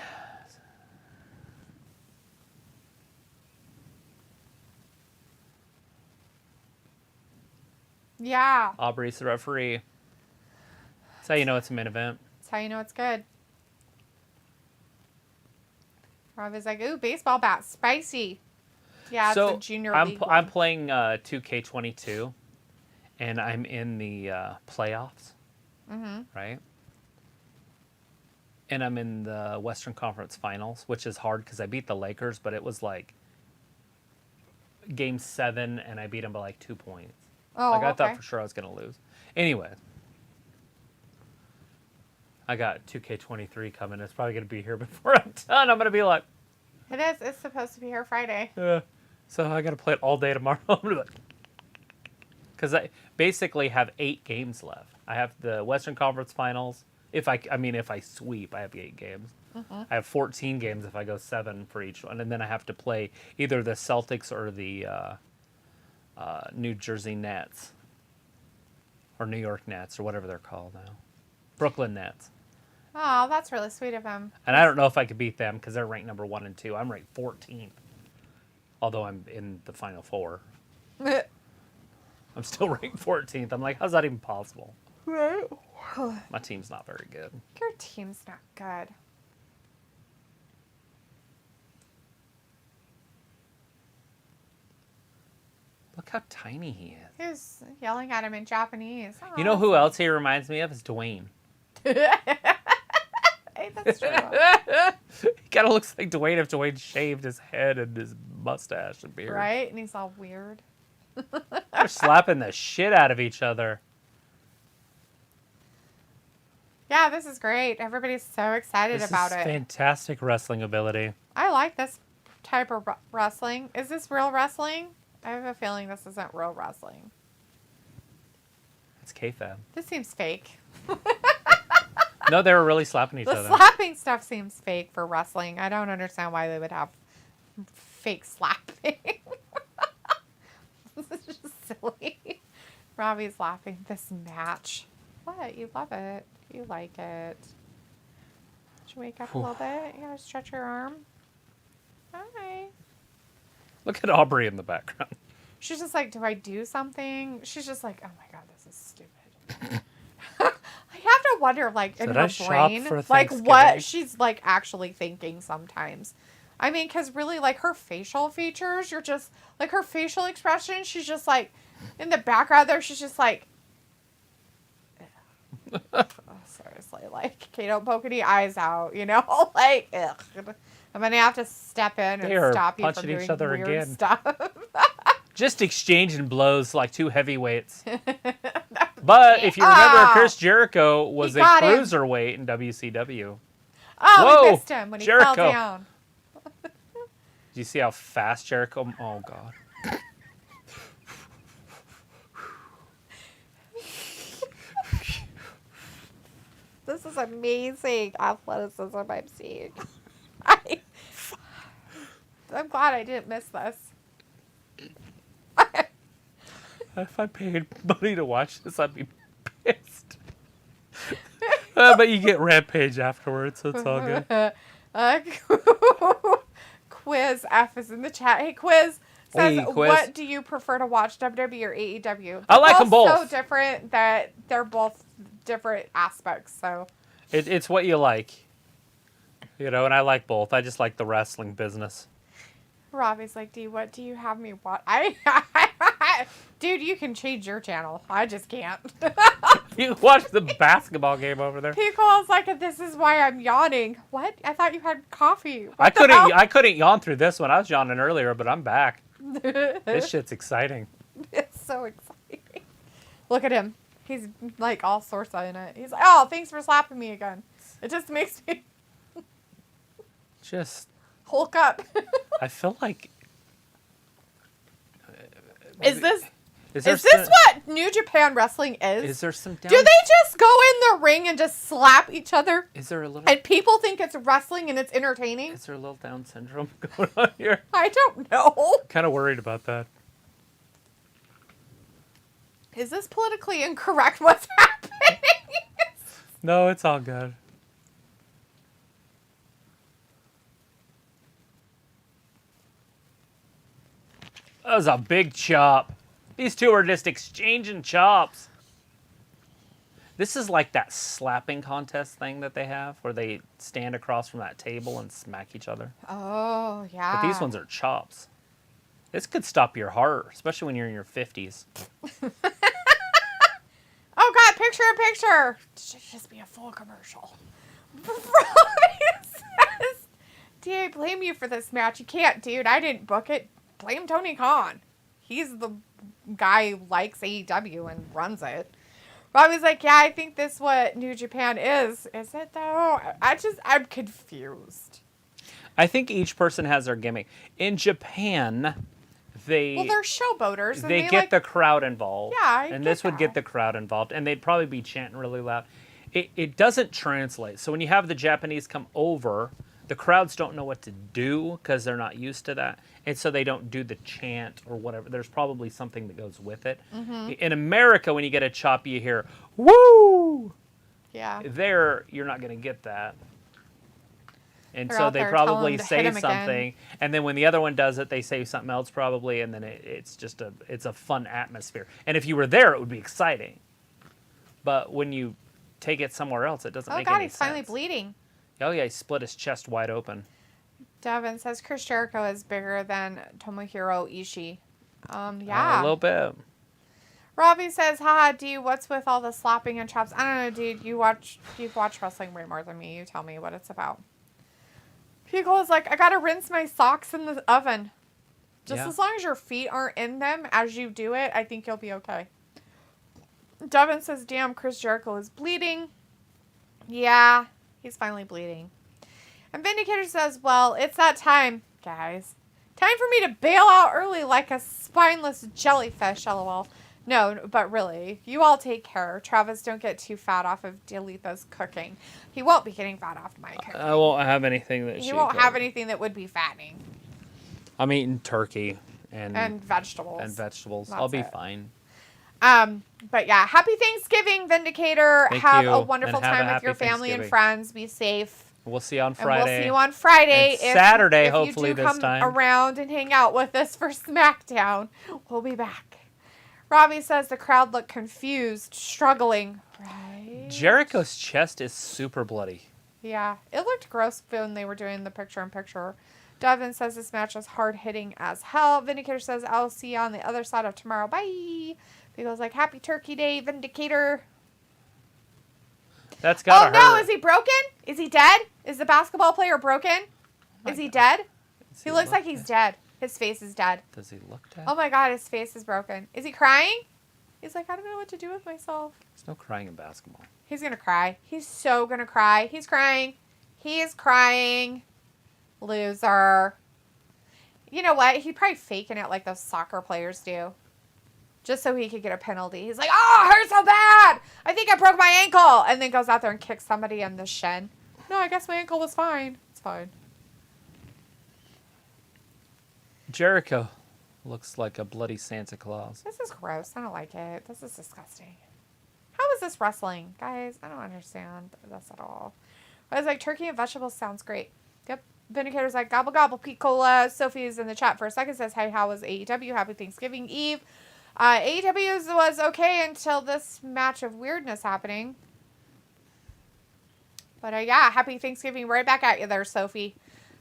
Yeah. Aubrey's the referee. That's how you know it's a main event. That's how you know it's good. Rob is like, ooh, baseball bat, spicy. Yeah, so it's a junior league I'm playing 2K22, and I'm in the playoffs, right? And I'm in the Western Conference Finals, which is hard because I beat the Lakers, but it was like Game 7, and I beat them by like 2 points. Oh, I thought for sure I was going to lose. Anyway, I got 2K23 coming. It's probably going to be here before I'm done. I'm going to be like... It is. It's supposed to be here Friday. So I got to play it all day tomorrow. Because I basically have 8 games left. I have the Western Conference Finals. If I sweep, I have 8 games. I have 14 games if I go 7 for each one. And then I have to play either the Celtics or the New Jersey Nets. Or New York Nets, or whatever they're called now. Brooklyn Nets. Oh, that's really sweet of him. And I don't know if I could beat them because they're ranked number 1 and 2. I'm ranked 14th. Although I'm in the Final Four. I'm still ranked 14th. I'm like, how's that even possible? Right. My team's not very good. Your team's not good. Look how tiny he is. He was yelling at him in Japanese. Oh. You know who else he reminds me of? Is Dwayne. Hey, that's true. He kind of looks like Dwayne if Dwayne shaved his head and his mustache and beard. Right? And he's all weird. They're slapping the shit out of each other. Yeah, this is great. Everybody's so excited about it. Fantastic wrestling ability. I like this type of wrestling. Is this real wrestling? I have a feeling this isn't real wrestling. It's kayfabe. This seems fake. No, they were really slapping each The other. slapping stuff seems fake for wrestling. I don't understand why they would have fake slapping. This is just silly. Robbie's laughing. This match. What? You love it. You like it. Should you wake up a little bit? You gotta stretch your arm. Hi. Look at Aubrey in the background. She's just like, do I do something? She's just like, oh my God, this is stupid. I have to to wonder, like, in Did her I shop brain, for like, Thanksgiving? what she's, like, actually thinking sometimes. I mean, because really, like, her facial features, you're just, like, her facial expression, she's just, like, in the background there, she's just, like, oh, seriously, like, okay, don't poke any eyes out, you know? Like, ugh. I'm going to have to step in They and are stop you from punching doing each other weird again. stuff. Just exchanging blows like two heavyweights. But if you remember, Chris Jericho was a got him. cruiserweight in WCW. Oh, Whoa, we missed him when he Jericho. fell down. Do you see how fast Jericho? Oh God. This is amazing athleticism I'm seeing. I'm glad I didn't miss this. If I paid money to watch this, I'd be pissed. But you get Rampage afterwards, so it's all good. Quiz F is in the chat. Hey, Quiz says, Hey, Quiz. what do you prefer to watch, WWE or AEW? I like them both. So different that they're both different aspects. So It's what you like. You know, and I like both. I just like the wrestling business. Robbie's like, what do you have me watch? Dude, you can change your channel. I just can't. You watch the basketball game over there. Pico's like, this is why I'm yawning. What? I thought you had coffee. I couldn't yawn through this one. I was yawning earlier, but I'm back. This shit's exciting. It's so exciting. Look at him. He's like all sorts of in it. He's like, oh, thanks for slapping me again. It just makes me Just, Hulk up. I feel like. Is this Is what New Japan Wrestling is? Is there some down? Do they just go in the ring and just slap each other? Is there a little? And people think it's wrestling and it's entertaining? Is there a little Down syndrome going on here? I don't know. Kind of worried about that. Is this politically incorrect? What's happening? No, it's all good. That was a big chop. These two are just exchanging chops. This is like that slapping contest thing that they have, where they stand across from that table and smack each other. Oh, yeah. But these ones are chops. This could stop your heart, especially when you're in your 50s. Oh, God, picture in picture. It should just be a full commercial. Robbie says, D, I blame you for this match. You can't, dude. I didn't book it. Blame Tony Khan. He's the guy who likes AEW and runs it. Robbie's like, yeah, I think this is what New Japan is. Is it, though? I'm confused. I think each person has their gimmick. In Japan, Well, they're showboaters. And they get the crowd involved. Yeah, and this would get the crowd involved, and they'd probably be chanting really loud. It doesn't translate. So when you have the Japanese come over, the crowds don't know what to do because they're not used to that, and so they don't do the chant or whatever. There's probably something that goes with it. Mm-hmm. In America, when you get a chop, you hear "woo." Yeah. There, you're not going to get that. And They're so out they there probably telling them to hit say 'em something, again. and then when the other one does it, they say something else probably, and then it's just a fun atmosphere. And if you were there, it would be exciting. But when you take it somewhere else, it doesn't Oh, make God, any he's sense. finally bleeding. Oh yeah, he split his chest wide open. Devin says Chris Jericho is bigger than Tomohiro Ishii. Yeah. A little bit. Robbie says, haha, D, what's with all the slapping and chops? I don't know, dude. You've watched wrestling way more than me. You tell me what it's about. Pico is like, I gotta rinse my socks in the oven. Just as long as your feet aren't in them as you do it, I think you'll be okay. Devin says, damn, Chris Jericho is bleeding. Yeah, he's finally bleeding. And Vindicator says, well, it's that time, guys. Time for me to bail out early like a spineless jellyfish, lol. No, but really, you all take care. Travis, don't get too fat off of Delitha's cooking. He won't be getting fat off my cooking. I won't have anything that He won't have anything that would be fattening. I'm eating turkey and vegetables. That's That's I'll be it. fine. But yeah, happy Thanksgiving, Vindicator. Thank have you, a wonderful and have a time with your happy family and Thanksgiving. friends. Be safe. We'll see you on And Friday. we'll see you on Friday. And Saturday, if hopefully you do this come time. around and hang out with us for SmackDown, we'll be back. Robbie says the crowd looked confused, struggling. Right? Jericho's chest is super bloody. Yeah, it looked gross when they were doing the picture-in-picture. Devin says this match was hard-hitting as hell. Vindicator says, I'll see you on the other side of tomorrow. Bye. People's like, Happy Turkey Day, Vindicator. That's gotta hurt. Oh, no, is he broken? Is he dead? Is the basketball player broken? Is he dead? He looks like he's dead. His face is dead. Does he look dead? Oh, my God, his face is broken. Is he crying? He's like, I don't know what to do with myself. There's no crying in basketball. He's going to cry. He's so going to cry. He's crying. He is crying. Loser. You know what? He'd probably faking it like those soccer players do. Just so he could get a penalty. He's like, oh, it hurts so bad. I think I broke my ankle. And then goes out there and kicks somebody in the shin. No, I guess my ankle was fine. It's fine. Jericho looks like a bloody Santa Claus. This is gross. I don't like it. This is disgusting. How is this wrestling? Guys, I don't understand this at all. I was like, turkey and vegetables sounds great. Yep. Vindicator's like, gobble gobble, Pete Cola. Sophie's in the chat for a second. Says, hey, how was AEW? Happy Thanksgiving Eve. AEW was okay until this match of weirdness happening. But yeah, happy Thanksgiving right back at you there, Sophie.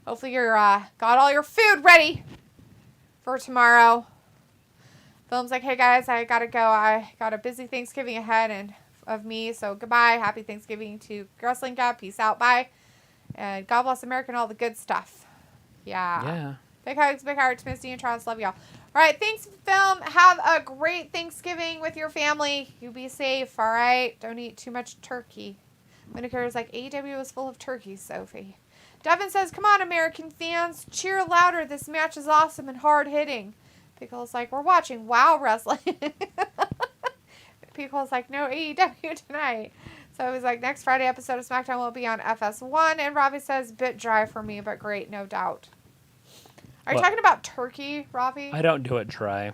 Hopefully you're got all your food ready for tomorrow. Film's like, hey guys, I gotta go. I got a busy Thanksgiving ahead and of me, so goodbye. Happy Thanksgiving to Wrestling Gap. Peace out. Bye. And God bless America and all the good stuff. Yeah. Big hugs, big hearts, Misty and Charles. Love y'all. All right, thanks, Film. Have a great Thanksgiving with your family. You be safe, all right? Don't eat too much turkey. Vindicator's like, AEW was full of turkeys, Sophie. Devin says, come on, American fans. Cheer louder. This match is awesome and hard-hitting. Pickle's like, we're watching WoW Wrestling. Pickle's like, no AEW tonight. So he's like, next Friday episode of SmackDown will be on FS1. And Ravi says, bit dry for me, but great, no doubt. Are you talking about turkey, Ravi? I don't do it dry.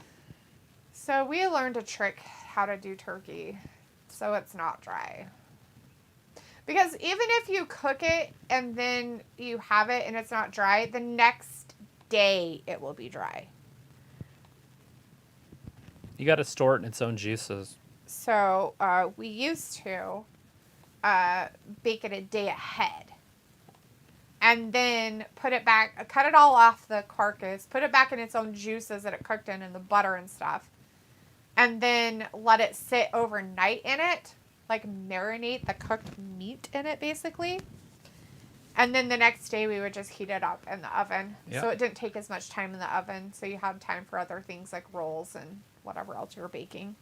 So we learned a trick how to do turkey so it's not dry. Because even if you cook it and then you have it and it's not dry, the next day it will be dry. You got to store it in its own juices. So we used to bake it a day ahead. And then put it back, cut it all off the carcass, put it back in its own juices that it cooked in and the butter and stuff. And then let it sit overnight in it. Like marinate the cooked meat in it, basically. And then the next day we would just heat it up in the oven. Yep. So it didn't take as much time in the oven. So you had time for other things like rolls and whatever else you were baking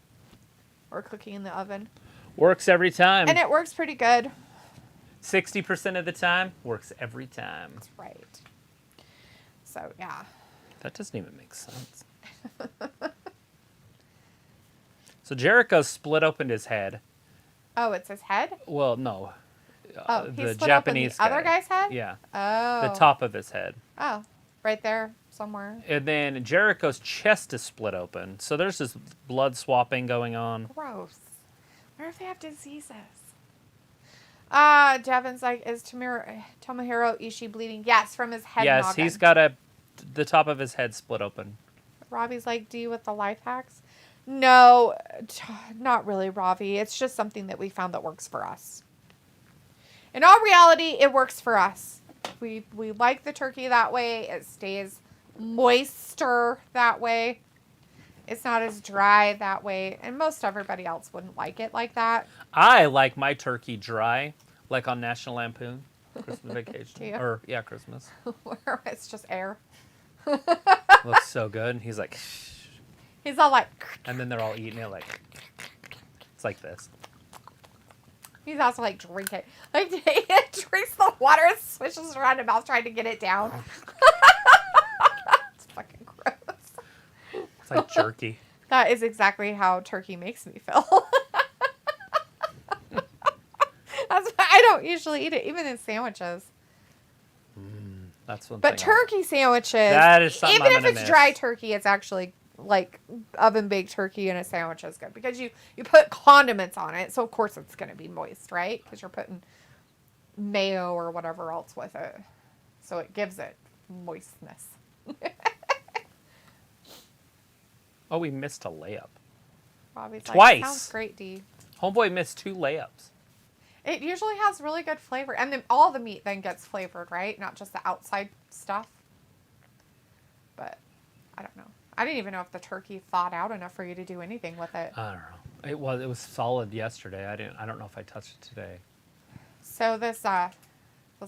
or cooking in the oven. Works every time. And it works pretty good. 60% of the time, works every time. That's right. So, yeah. That doesn't even make sense. So Jericho split open his head. Oh, it's his head? Well, no. The Japanese guy. Other guy's head? Yeah. Oh. The top of his head. Oh, right there somewhere. And then Jericho's chest is split open. So there's this blood swapping going on. Gross. What if they have diseases? Devin's like, is Tomohiro Ishii bleeding? Yes, from his head. Yes, noggin. he's got the top of his head split open. Robbie's like, do you with the life hacks? No, not really, Robbie. It's just something that we found that works for us. In all reality, it works for us. We like the turkey that way. It stays moister that way. It's not as dry that way. And most everybody else wouldn't like it like that. I like my turkey dry, like on National Lampoon, Christmas Vacation. Do you? Or, yeah, Christmas. Where it's just air. Looks so good. He's like... He's all like... And then they're all eating it like... It's like this. He's also like, drink it. Like, he drinks the water and swishes around his mouth trying to get it down. It's fucking gross. It's like jerky. That is exactly how turkey makes me feel. That's why I don't usually eat it, even in sandwiches. That's one But thing. turkey sandwiches, That is something even I'm if gonna it's miss. dry turkey, it's actually like oven baked turkey in a sandwich is good because you put condiments on it, so of course it's going to be moist, right? Because you're putting mayo or whatever else with it, so it gives it moistness. Oh, we missed a layup. Robbie's Twice. Like, sounds great, D. Homeboy missed 2 layups. It usually has really good flavor. And then all the meat then gets flavored, right? Not just the outside stuff. But I don't know. I didn't even know if the turkey thawed out enough for you to do anything with it. I don't know. It was solid yesterday. I don't know if I touched it today. So this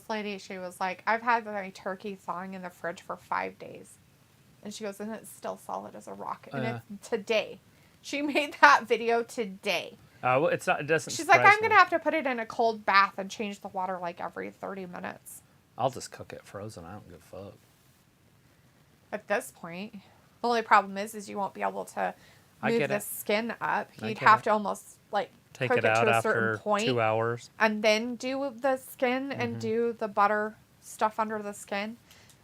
lady, she was like, I've had my turkey thawing in the fridge for 5 days. And she goes, and it's still solid as a rock. And it's today. She made that video today. Well, it's not. It doesn't. She's like, I'm gonna have to put it in a cold bath and change the water like every 30 minutes. I'll just cook it frozen. I don't give a fuck. At this point, the only problem is you won't be able to move the skin up. You'd have to almost like take cook it out to a after certain point, 2 hours, and then do the skin and do the butter stuff under the skin,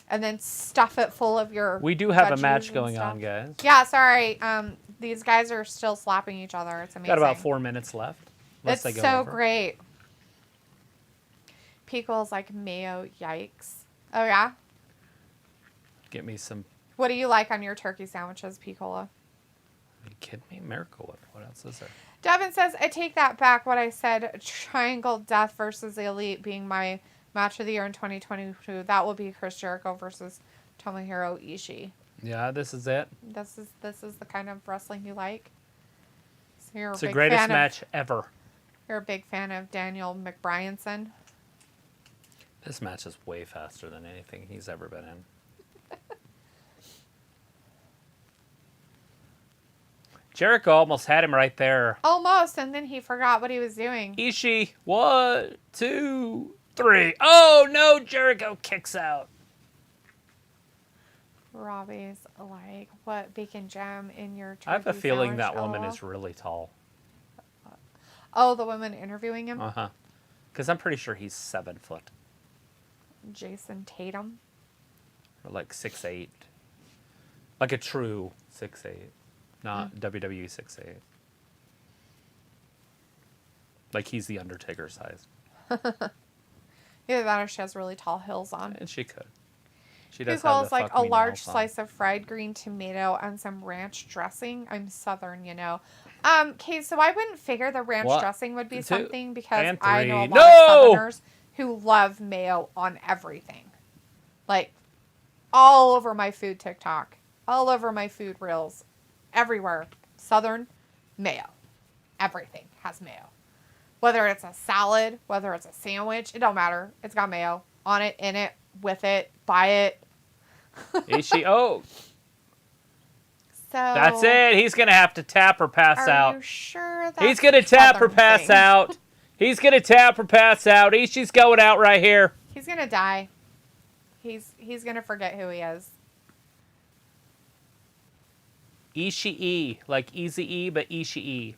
and then stuff it full of your. We do have a match going on, guys. Yeah, sorry. These guys are still slapping each other. It's amazing. Got about 4 minutes left. It's so great. Pico's like mayo, yikes. Oh yeah. Get me some. What do you like on your turkey sandwiches, Piccola? Are you kidding me? Miracle. What else is there? Devin says, I take that back. What I said, Triangle Death versus the Elite being my match of the year in 2022. That will be Chris Jericho versus Tomohiro Ishii. Yeah, this is it. This is the kind of wrestling you like. So you're it's the greatest match ever. You're a big fan of Daniel McBrienson. This match is way faster than anything he's ever been in. Jericho almost had him right there. Almost, and then he forgot what he was doing. Ishii, 1, 2, 3. Oh no, Jericho kicks out. Robbie's like, what bacon jam in your turkey I have a feeling sandwich? that woman is really tall. Oh, the woman interviewing him? Uh-huh. Because I'm pretty sure he's 7 foot. Jason Tatum? Or like 6'8". Like a true 6'8". Not WWE 6'8". Like he's the Undertaker size. Either that or she has really tall heels on. And she could. She does have like a large slice slice of fried green tomato and some ranch dressing. I'm Southern, you know. Okay, so I wouldn't figure the ranch dressing would be something because I know a lot of Southerners who love mayo on everything. Like, all over my food TikTok. All over my food reels. Everywhere. Southern, mayo. Everything has mayo. Whether it's a salad, whether it's a sandwich, it don't matter. It's got mayo on it, in it, with it, by it. Ishii, oh. So that's it. He's going to have to tap or pass out. Are you sure that's He's going to tap or pass out. He's going to tap or pass out. Ishii's going out right here. He's going to die. He's going to forget who he is. Ishii, like Easy-E, but Ishii.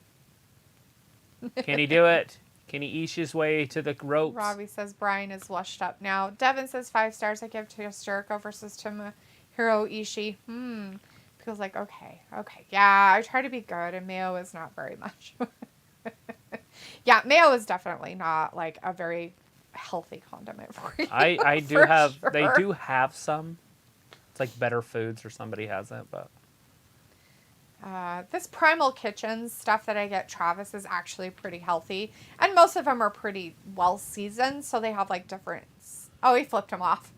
Can he do it? Can he ease his way to the ropes? Robbie says Brian is washed up now. Devin says 5 stars I give to Jericho versus Tomohiro Ishii. Feels like, okay. Yeah, I try to be good, and mayo is not very much. Yeah, mayo is definitely not, like, a very healthy condiment for you. I do have, sure. They do have some. It's like Better Foods or somebody has it, but. This Primal Kitchens stuff that I get Travis is actually pretty healthy. And most of them are pretty well seasoned, so they have like different... Oh, he flipped him off.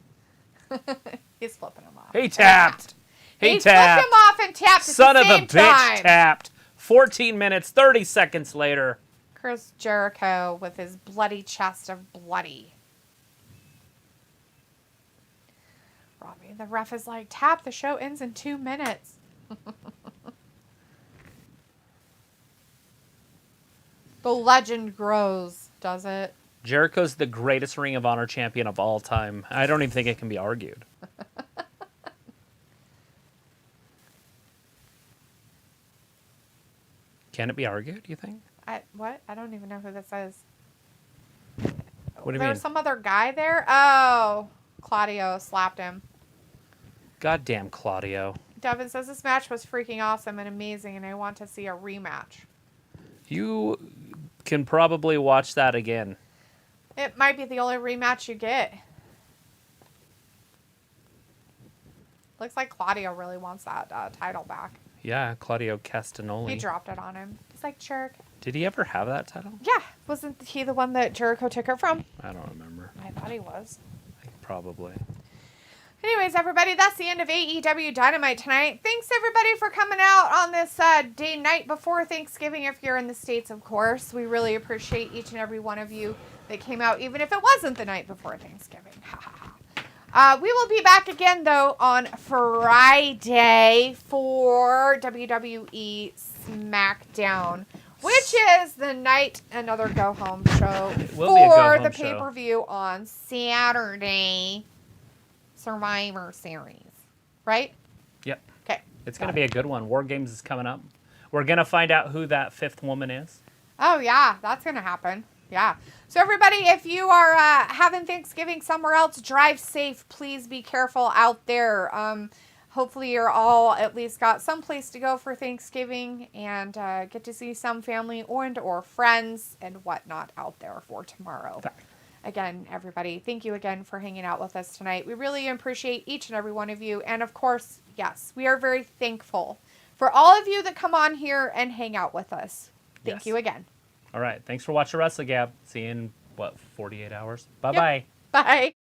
He's flipping him off. He tapped. He flipped him off and tapped Son at the of same a bitch time. tapped. 14 minutes, 30 seconds later. Chris Jericho with his bloody chest of bloody. Robbie, the ref is like, tap, the show ends in 2 minutes. The legend grows, does it? Jericho's the greatest Ring of Honor champion of all time. I don't even think it can be argued. Can it be argued, do you think? What? I don't even know who this is. What do you mean? There's some other guy there? Oh, Claudio slapped him. Goddamn Claudio. Devin says this match was freaking awesome and amazing, and I want to see a rematch. You can probably watch that again. It might be the only rematch you get. Looks like Claudio really wants that title back. Yeah, Claudio Castagnoli. He dropped it on him. He's like, jerk. Did he ever have that title? Yeah. Wasn't he the one that Jericho took it from? I don't remember. I thought he was. Probably. Anyways, everybody, that's the end of AEW Dynamite tonight. Thanks, everybody, for coming out on this night before Thanksgiving, if you're in the States, of course. We really appreciate each and every one of you that came out, even if it wasn't the night before Thanksgiving. We will be back again, though, on Friday for WWE SmackDown, which is the night another go-home show for the pay-per-view on Saturday. Survivor Series, right? Yep. Okay. It's going to be a good one. War Games is coming up. We're going to find out who that fifth woman is. Oh, yeah. That's going to happen. Yeah. So, everybody, if you are having Thanksgiving somewhere else, drive safe. Please be careful out there. Hopefully, you're all at least got some place to go for Thanksgiving and get to see some family or friends and whatnot out there for tomorrow. Again, everybody, thank you again for hanging out with us tonight. We really appreciate each and every one of you. And of course, yes, we are very thankful for all of you that come on here and hang out with us. Thank you again. All right. Thanks for watching Wrestle Gab. See you in, 48 hours? Bye-bye. Yep. Bye.